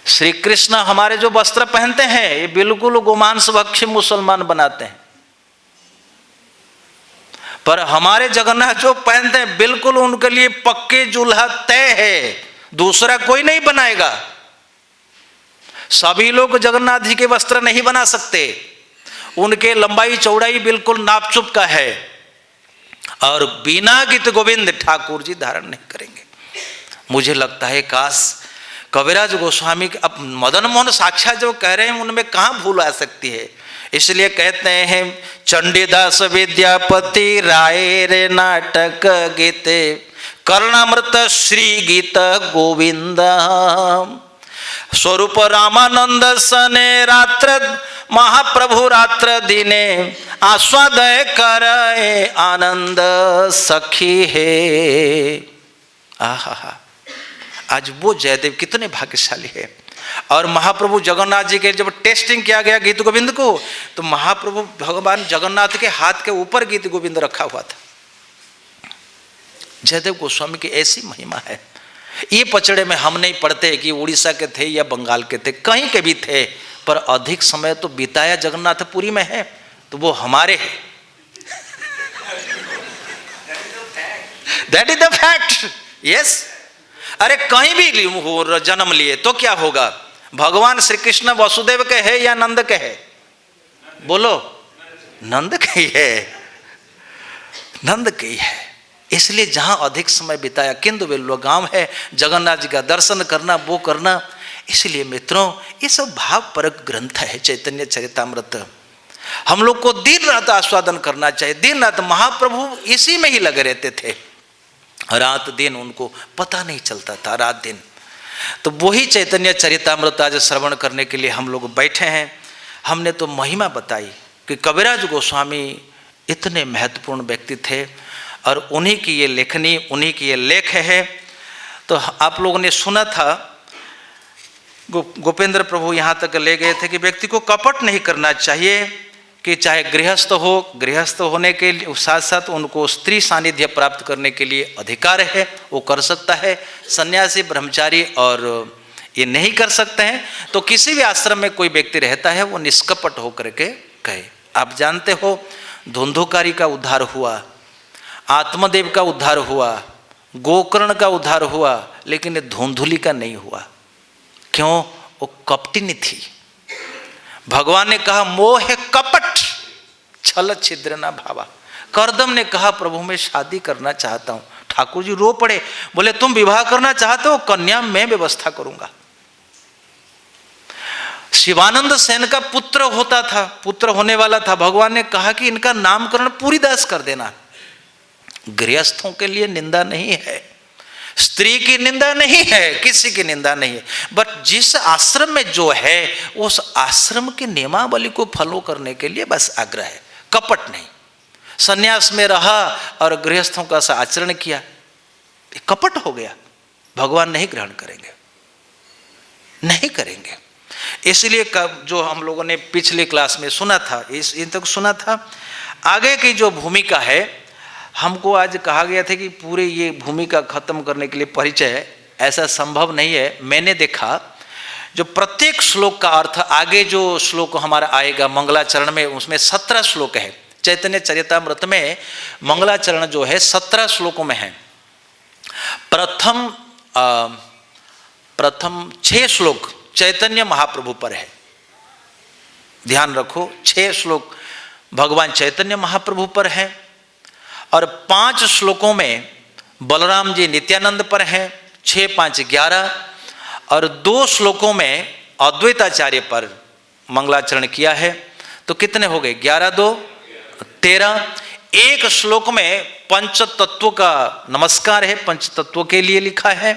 A: श्री कृष्ण हमारे जो वस्त्र पहनते हैं ये बिल्कुल गोमांस भक्षी मुसलमान बनाते हैं, पर हमारे जगन्नाथ जो पहनते हैं बिल्कुल उनके लिए पक्के जुल्हा तय है, दूसरा कोई नहीं बनाएगा। सभी लोग जगन्नाथ जी के वस्त्र नहीं बना सकते, उनके लंबाई चौड़ाई बिल्कुल नापचुप का है, और बिना गीत गोविंद ठाकुर जी धारण नहीं करेंगे। मुझे लगता है काश कविराज गोस्वामी अब मदन मोहन साक्षात जो कह रहे हैं उनमें कहाँ भूल आ सकती है। इसलिए कहते हैं चंडीदास विद्यापति राय रे नाटक गीते कर्णामृत श्री गीत गोविंद स्वरूप रामानंद सने रात्र महाप्रभु रात्र दिने आस्वादय करे आनंद सखी है। आहा, आज वो जयदेव कितने भाग्यशाली है। और महाप्रभु जगन्नाथ जी के जब टेस्टिंग किया गया गीत गोविंद को, तो महाप्रभु भगवान जगन्नाथ के हाथ के ऊपर गीत गोविंद रखा हुआ था। जयदेव गोस्वामी की ऐसी महिमा है। ये पचड़े में हम नहीं पढ़ते कि उड़ीसा के थे या बंगाल के थे, कहीं के भी थे, पर अधिक समय तो बिताया जगन्नाथपुरी में है, तो वो हमारे हैं। That is the fact. Yes, अरे कहीं भी जन्म लिए तो क्या होगा? भगवान श्री कृष्ण वसुदेव के है या नंद के है? बोलो, नंद के ही है, नंद के ही है। इसलिए जहां अधिक समय बिताया, किंतु वेल्लो गांव है, जगन्नाथ जी का दर्शन करना, वो करना। इसलिए मित्रों, ये सब भावपरक ग्रंथ है चैतन्य चरितामृत। हम लोग को दिन रात आस्वादन करना चाहिए। दिन रात महाप्रभु इसी में ही लगे रहते थे, रात दिन उनको पता नहीं चलता था, रात दिन। तो वही चैतन्य चरितामृत आज श्रवण करने के लिए हम लोग बैठे हैं। हमने तो महिमा बताई कि कविराज गोस्वामी इतने महत्वपूर्ण व्यक्ति थे, और उन्हीं की ये लेखनी, उन्हीं की ये लेख है। तो आप लोगों ने सुना था, गोपेंद्र प्रभु यहाँ तक ले गए थे कि व्यक्ति को कपट नहीं करना चाहिए, कि चाहे गृहस्थ हो, गृहस्थ होने के साथ साथ उनको स्त्री सानिध्य प्राप्त करने के लिए अधिकार है, वो कर सकता है। सन्यासी, ब्रह्मचारी और ये नहीं कर सकते हैं। तो किसी भी आश्रम में कोई व्यक्ति रहता है, वो निष्कपट होकर के कहे। आप जानते हो, धुंधुकारी का उद्धार हुआ, आत्मदेव का उद्धार हुआ, गोकर्ण का उद्धार हुआ, लेकिन धुंधुली का नहीं हुआ। क्यों? वो कपटिनी थी। भगवान ने कहा मोह कपट छल छिद्र ना भावा। करदम ने कहा प्रभु मैं शादी करना चाहता हूं। ठाकुर जी रो पड़े, बोले तुम विवाह करना चाहते हो, कन्या मैं व्यवस्था करूंगा। शिवानंद सेन का पुत्र होता था, पुत्र होने वाला था। भगवान ने कहा कि इनका नामकरण पुरीदास कर देना। गृहस्थों के लिए निंदा नहीं है, स्त्री की निंदा नहीं है, किसी की निंदा नहीं है, बट जिस आश्रम में जो है उस आश्रम की नियमावली को फॉलो करने के लिए बस आग्रह है, कपट नहीं। सन्यास में रहा और गृहस्थों का सा आचरण किया, कपट हो गया। भगवान नहीं ग्रहण करेंगे, नहीं करेंगे। इसलिए जो हम लोगों ने पिछले क्लास में सुना था, इन तक सुना था, आगे की जो भूमिका है, हमको आज कहा गया था कि पूरे ये भूमिका खत्म करने के लिए परिचय ऐसा संभव नहीं है। मैंने देखा जो प्रत्येक श्लोक का अर्थ, आगे जो श्लोक हमारा आएगा मंगलाचरण में, उसमें 17 श्लोक है। चैतन्य चरितामृत में मंगलाचरण जो है 17 श्लोकों में है। प्रथम 6 श्लोक चैतन्य महाप्रभु पर है। ध्यान रखो, 6 श्लोक भगवान चैतन्य महाप्रभु पर है, और 5 श्लोकों में बलराम जी नित्यानंद पर हैं, 6, 5, 11, और 2 श्लोकों में अद्वैताचार्य पर मंगलाचरण किया है। तो कितने हो गए? 11, 2, 13। एक श्लोक में पंच तत्व का नमस्कार है, पंच तत्व के लिए लिखा है।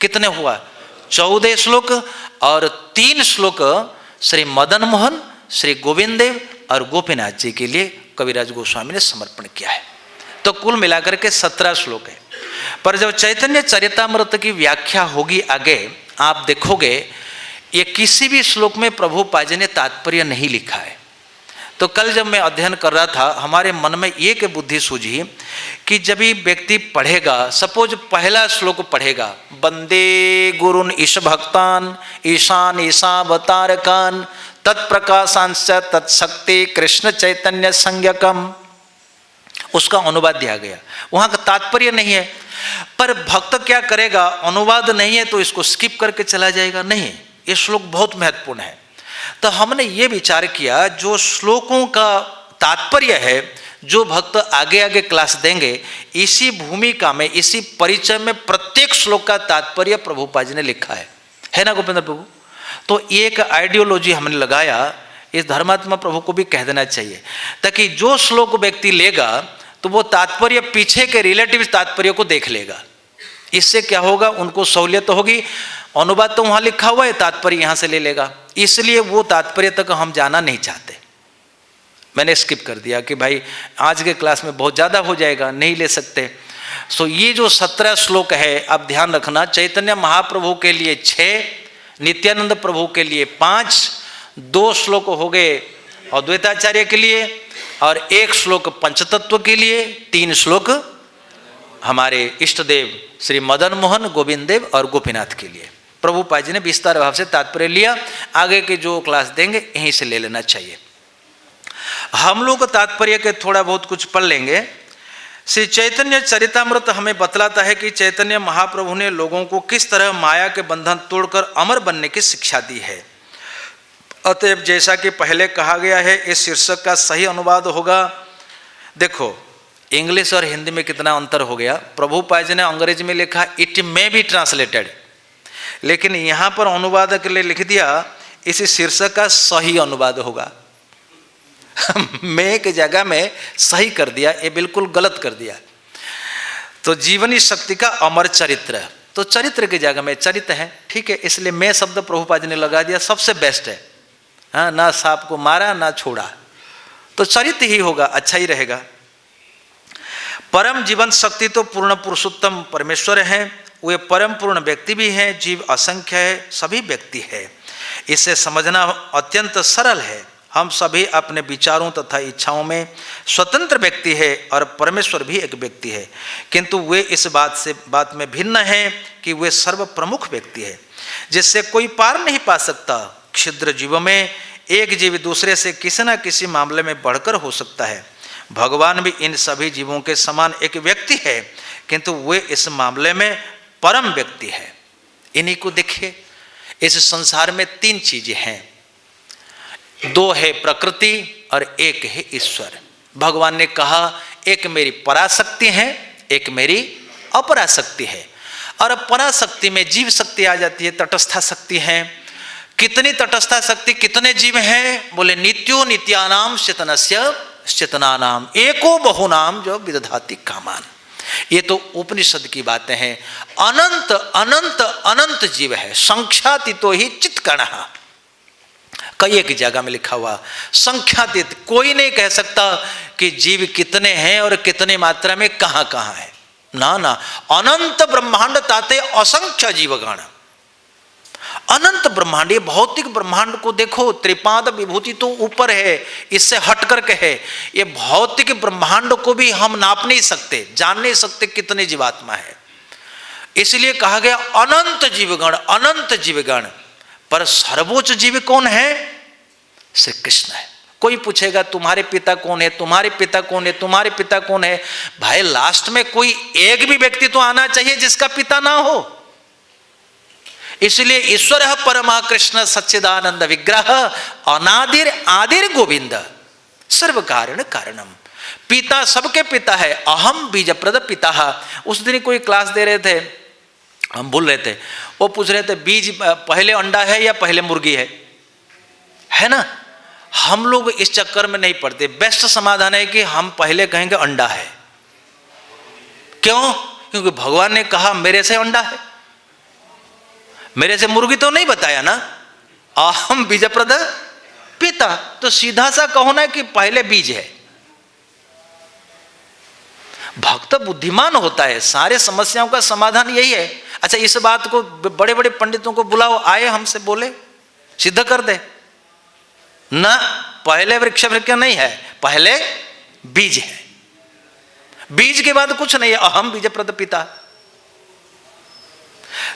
A: कितने हुआ? 14 श्लोक, और 3 श्लोक श्री मदन मोहन, श्री गोविंद देव और गोपीनाथ जी के लिए कविराज गोस्वामी ने समर्पण किया है। तो कुल मिलाकर के 17 श्लोक है। पर जब चैतन्य चरितामृत की व्याख्या होगी आगे, आप देखोगे ये किसी भी श्लोक में प्रभुपाद जी ने तात्पर्य नहीं लिखा है। तो कल जब मैं अध्ययन कर रहा था, हमारे मन में एक बुद्धि सूझी कि जब ही व्यक्ति पढ़ेगा, सपोज पहला श्लोक पढ़ेगा, वंदे गुरुन ईश भक्तान ईशान ईशावतारकान तत्प्रकाशांश तत्शक्ति कृष्ण चैतन्य संज्ञकम, उसका अनुवाद दिया गया। वहां का तात्पर्य नहीं है, पर भक्त क्या करेगा, अनुवाद नहीं है तो इसको स्किप करके चला जाएगा। नहीं, ये श्लोक बहुत महत्वपूर्ण है। तो हमने ये विचार किया, जो श्लोकों का तात्पर्य है, जो भक्त आगे आगे क्लास देंगे, इसी भूमिका में, इसी परिचय में प्रत्येक श्लोक का तात्पर्य प्रभुपाद जी ने लिखा है ना गोपेंद्र प्रभु? तो एक आइडियोलॉजी हमने लगाया इस धर्मात्मा प्रभु को भी कह देना चाहिए, ताकि जो श्लोक व्यक्ति लेगा तो वो तात्पर्य पीछे के रिलेटिव तात्पर्य को देख लेगा। इससे क्या होगा, उनको सहूलियत होगी। अनुवाद तो वहाँ लिखा हुआ है, तात्पर्य यहाँ से ले लेगा, इसलिए वो तात्पर्य तक हम जाना नहीं चाहते। मैंने स्किप कर दिया कि भाई आज के क्लास में बहुत ज़्यादा हो जाएगा, नहीं ले सकते। सो ये जो 17 श्लोक है, आप ध्यान रखना, चैतन्य महाप्रभु के लिए 6, नित्यानंद प्रभु के लिए 5, 2 श्लोक हो गए अद्वैताचार्य के लिए, और 1 श्लोक पंचतत्व के लिए, 3 श्लोक हमारे इष्ट देव श्री मदन मोहन, गोविंद देव और गोपीनाथ के लिए। प्रभुपाद जी ने विस्तार भाव से तात्पर्य लिया, आगे के जो क्लास देंगे यहीं से ले लेना चाहिए। हम लोग तात्पर्य के थोड़ा बहुत कुछ पढ़ लेंगे। श्री चैतन्य चरितामृत हमें बतलाता है कि चैतन्य महाप्रभु ने लोगों को किस तरह माया के बंधन तोड़कर अमर बनने की शिक्षा दी है। अतएव जैसा कि पहले कहा गया है, इस शीर्षक का सही अनुवाद होगा, देखो इंग्लिश और हिंदी में कितना अंतर हो गया। प्रभुपाद जी ने अंग्रेजी में लिखा इट मे बी ट्रांसलेटेड, लेकिन यहाँ पर अनुवादक के लिए लिख दिया इस शीर्षक का सही अनुवाद होगा। मैं की जगह में सही कर दिया, ये बिल्कुल गलत कर दिया। तो जीवनी शक्ति का अमर चरित्र, तो चरित्र की जगह में चरित्र है, ठीक है, इसलिए मैं शब्द प्रभुपाद जी ने लगा दिया, सबसे बेस्ट है। हाँ, ना सांप को मारा ना छोड़ा, तो चरित्र ही होगा, अच्छा ही रहेगा। परम जीवन शक्ति तो पूर्ण पुरुषोत्तम परमेश्वर हैं, वे परम पूर्ण व्यक्ति भी हैं, जीव असंख्य है, सभी व्यक्ति है। इसे समझना अत्यंत सरल है। हम सभी अपने विचारों तथा इच्छाओं में स्वतंत्र व्यक्ति है और परमेश्वर भी एक व्यक्ति है, किंतु वे इस बात में भिन्न हैं कि वे सर्व प्रमुख व्यक्ति है, जिससे कोई पार नहीं पा सकता। क्षुद्र जीवों में एक जीव दूसरे से किसी न किसी मामले में बढ़कर हो सकता है। भगवान भी इन सभी जीवों के समान एक व्यक्ति है, किंतु वे इस मामले में परम व्यक्ति है। इन्हीं को देखिए, इस संसार में 3 चीजें हैं, 2 है प्रकृति और 1 है ईश्वर। भगवान ने कहा एक मेरी पराशक्ति है, एक मेरी अपराशक्ति है। और पराशक्ति में जीव शक्ति आ जाती है, तटस्था शक्ति है। कितनी तटस्था शक्ति, कितने जीव हैं? बोले नित्यो नित्यानाम चेतनस्य चेतनानाम एको बहुनाम जो विदधाति कामान। ये तो उपनिषद की बातें हैं। अनंत अनंत अनंत जीव है, संख्यातीतो ही चित्कणः। कई एक जगह में लिखा हुआ संख्यातीत, कोई नहीं कह सकता कि जीव कितने हैं और कितने मात्रा में कहां कहां है। ना ना, अनंत ब्रह्मांड ताते असंख्य जीवगण। अनंत ब्रह्मांड, ये भौतिक ब्रह्मांड को देखो, त्रिपाद विभूति तो ऊपर है, इससे हट करके है। ये भौतिक ब्रह्मांड को भी हम नाप नहीं सकते, जान नहीं सकते कितने जीवात्मा है। इसलिए कहा गया अनंत जीवगण, अनंत जीवगण। पर सर्वोच्च जीव कौन है? श्री कृष्ण है। कोई पूछेगा तुम्हारे पिता कौन है, तुम्हारे पिता कौन है, तुम्हारे पिता कौन है? भाई लास्ट में कोई एक भी व्यक्ति तो आना चाहिए जिसका पिता ना हो। इसलिए ईश्वर परमा कृष्ण सच्चिदानंद विग्रह अनादिर आदिर गोविंद सर्व कारण कारणम। पिता सबके पिता है, अहम बीजप्रद पिता। उस दिन कोई क्लास दे रहे थे, हम भूल रहे थे, वो पूछ रहे थे बीज पहले अंडा है या पहले मुर्गी है ना। हम लोग इस चक्कर में नहीं पड़ते। बेस्ट समाधान है कि हम पहले कहेंगे अंडा है। क्यों? क्योंकि भगवान ने कहा मेरे से अंडा है, मेरे से मुर्गी तो नहीं बताया ना। अहम बीजप्रद पिता, तो सीधा सा कहो ना कि पहले बीज है। भक्त बुद्धिमान होता है, सारे समस्याओं का समाधान यही है। अच्छा, इस बात को बड़े बड़े पंडितों को बुलाओ, आए हमसे बोले, सिद्ध कर दे ना। पहले वृक्ष नहीं है, पहले बीज है। बीज के बाद कुछ नहीं है, अहम बीजप्रद पिता।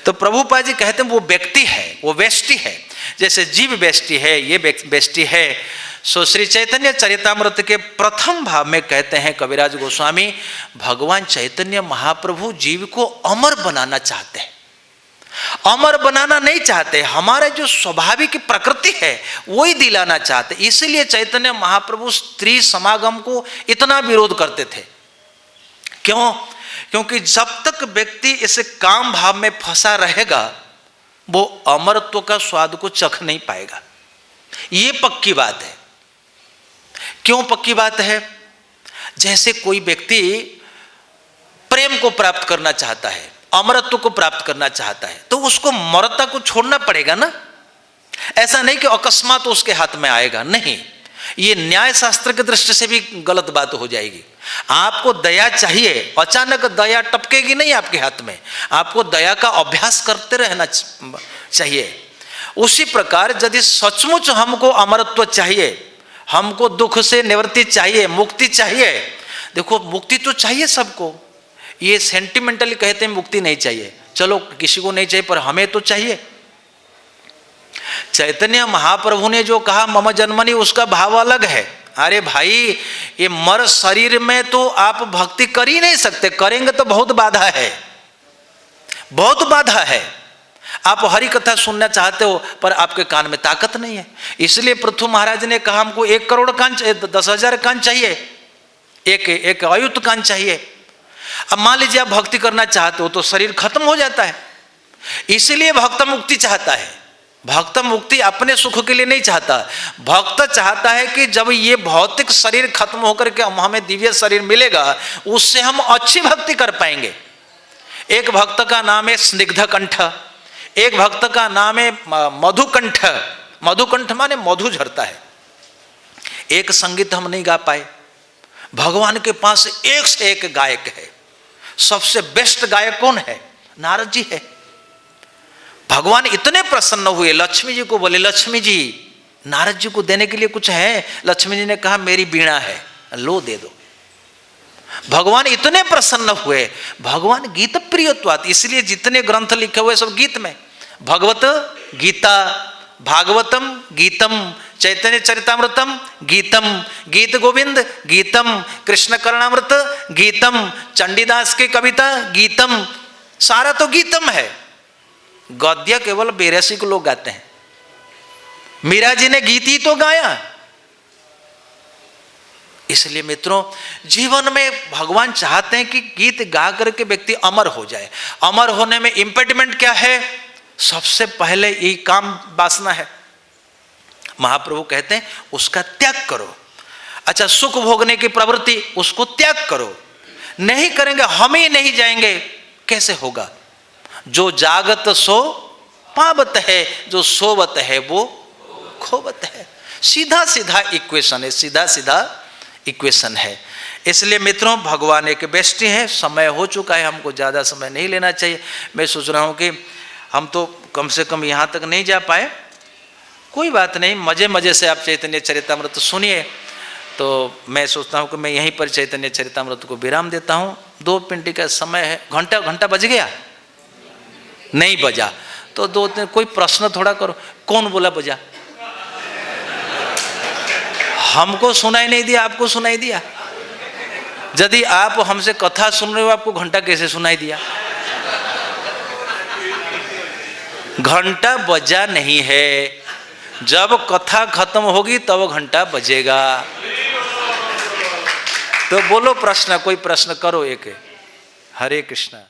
A: तो प्रभुपाद जी कहते हैं वो व्यक्ति है, वो व्यष्टि है। जैसे जीव व्यष्टि है, ये व्यष्टि है। सो श्री चैतन्य चरितामृत के प्रथम भाव में कहते हैं कविराज गोस्वामी, भगवान चैतन्य महाप्रभु जीव को अमर बनाना चाहते हैं। अमर बनाना नहीं चाहते, हमारे जो स्वाभाविक प्रकृति है वही दिलाना चाहते। इसलिए चैतन्य महाप्रभु स्त्री समागम को इतना विरोध करते थे। क्यों? क्योंकि जब तक व्यक्ति इस काम भाव में फंसा रहेगा वो अमरत्व का स्वाद को चख नहीं पाएगा। ये पक्की बात है। क्यों पक्की बात है? जैसे कोई व्यक्ति प्रेम को प्राप्त करना चाहता है, अमरत्व को प्राप्त करना चाहता है, तो उसको मरता को छोड़ना पड़ेगा ना। ऐसा नहीं कि अकस्मात उसके हाथ में आएगा, नहीं, ये न्याय शास्त्र की दृष्टि से भी गलत बात हो जाएगी। आपको दया चाहिए, अचानक दया टपकेगी नहीं आपके हाथ में, आपको दया का अभ्यास करते रहना चाहिए। उसी प्रकार यदि सचमुच हमको अमरत्व चाहिए, हमको दुख से निवृत्ति चाहिए, मुक्ति चाहिए, देखो मुक्ति तो चाहिए सबको, ये सेंटिमेंटली कहते हैं मुक्ति नहीं चाहिए, चलो किसी को नहीं चाहिए पर हमें तो चाहिए। चैतन्य महाप्रभु ने जो कहा मम जन्मनि, उसका भाव अलग है। अरे भाई, ये मर शरीर में तो आप भक्ति कर ही नहीं सकते, करेंगे तो बहुत बाधा है, बहुत बाधा है। आप हरि कथा सुनना चाहते हो पर आपके कान में ताकत नहीं है, इसलिए पृथु महाराज ने कहा हमको 1 करोड़ कान, 10,000 कान चाहिए, एक अयुत कान चाहिए। अब मान लीजिए आप भक्ति करना चाहते हो तो शरीर खत्म हो जाता है, इसलिए भक्त मुक्ति चाहता है। भक्त मुक्ति अपने सुख के लिए नहीं चाहता, भक्त चाहता है कि जब ये भौतिक शरीर खत्म होकर के हमें दिव्य शरीर मिलेगा, उससे हम अच्छी भक्ति कर पाएंगे। एक भक्त का नाम है स्निग्ध कंठ, एक भक्त का नाम है मधुकंठ। मधुकंठ माने मधु झरता है। एक संगीत हम नहीं गा पाए, भगवान के पास एक से एक गायक है। सबसे बेस्ट गायक कौन है? नारद जी है। भगवान इतने प्रसन्न हुए, लक्ष्मी जी को बोले लक्ष्मी जी नारद जी को देने के लिए कुछ है? लक्ष्मी जी ने कहा मेरी वीणा है, लो दे दो। भगवान इतने प्रसन्न हुए। भगवान गीत प्रियत्वात्, इसलिए जितने ग्रंथ लिखे हुए सब गीत में, भगवत गीता, भागवतम गीतम, चैतन्य चरितामृतम गीतम, गीत गोविंद गीतम, कृष्ण करणामृत गीतम, चंडीदास की कविता गीतम, सारा तो गीतम है। गद्य केवल 82 को लोग गाते हैं, मीरा जी ने गीत ही तो गाया। इसलिए मित्रों, जीवन में भगवान चाहते हैं कि गीत गा करके व्यक्ति अमर हो जाए। अमर होने में इम्पेडिमेंट क्या है? सबसे पहले ये काम वासना है। महाप्रभु कहते हैं उसका त्याग करो। अच्छा, सुख भोगने की प्रवृत्ति, उसको त्याग करो। नहीं करेंगे हम ही नहीं जाएंगे, कैसे होगा? जो जागत सो पावत है, जो सोवत है वो खोवत है। सीधा सीधा इक्वेशन है, सीधा सीधा इक्वेशन है। इसलिए मित्रों, भगवान एक बेस्टी है। समय हो चुका है, हमको ज़्यादा समय नहीं लेना चाहिए। मैं सोच रहा हूँ कि हम तो कम से कम यहाँ तक नहीं जा पाए, कोई बात नहीं, मज़े मज़े से आप चैतन्य चरितामृत सुनिए। तो मैं सोचता हूँ कि मैं यहीं पर चैतन्य चरितामृत को विराम देता हूँ। 2 मिनट का समय है। घंटा बज गया? नहीं बजा तो 2-3 कोई प्रश्न थोड़ा करो। कौन बोला बजा? हमको सुनाई नहीं दिया, आपको सुनाई दिया? यदि आप हमसे कथा सुन रहे हो, आपको घंटा कैसे सुनाई दिया? घंटा बजा नहीं है, जब कथा खत्म होगी तब घंटा बजेगा। तो बोलो प्रश्न, कोई प्रश्न करो एक। हरे कृष्णा।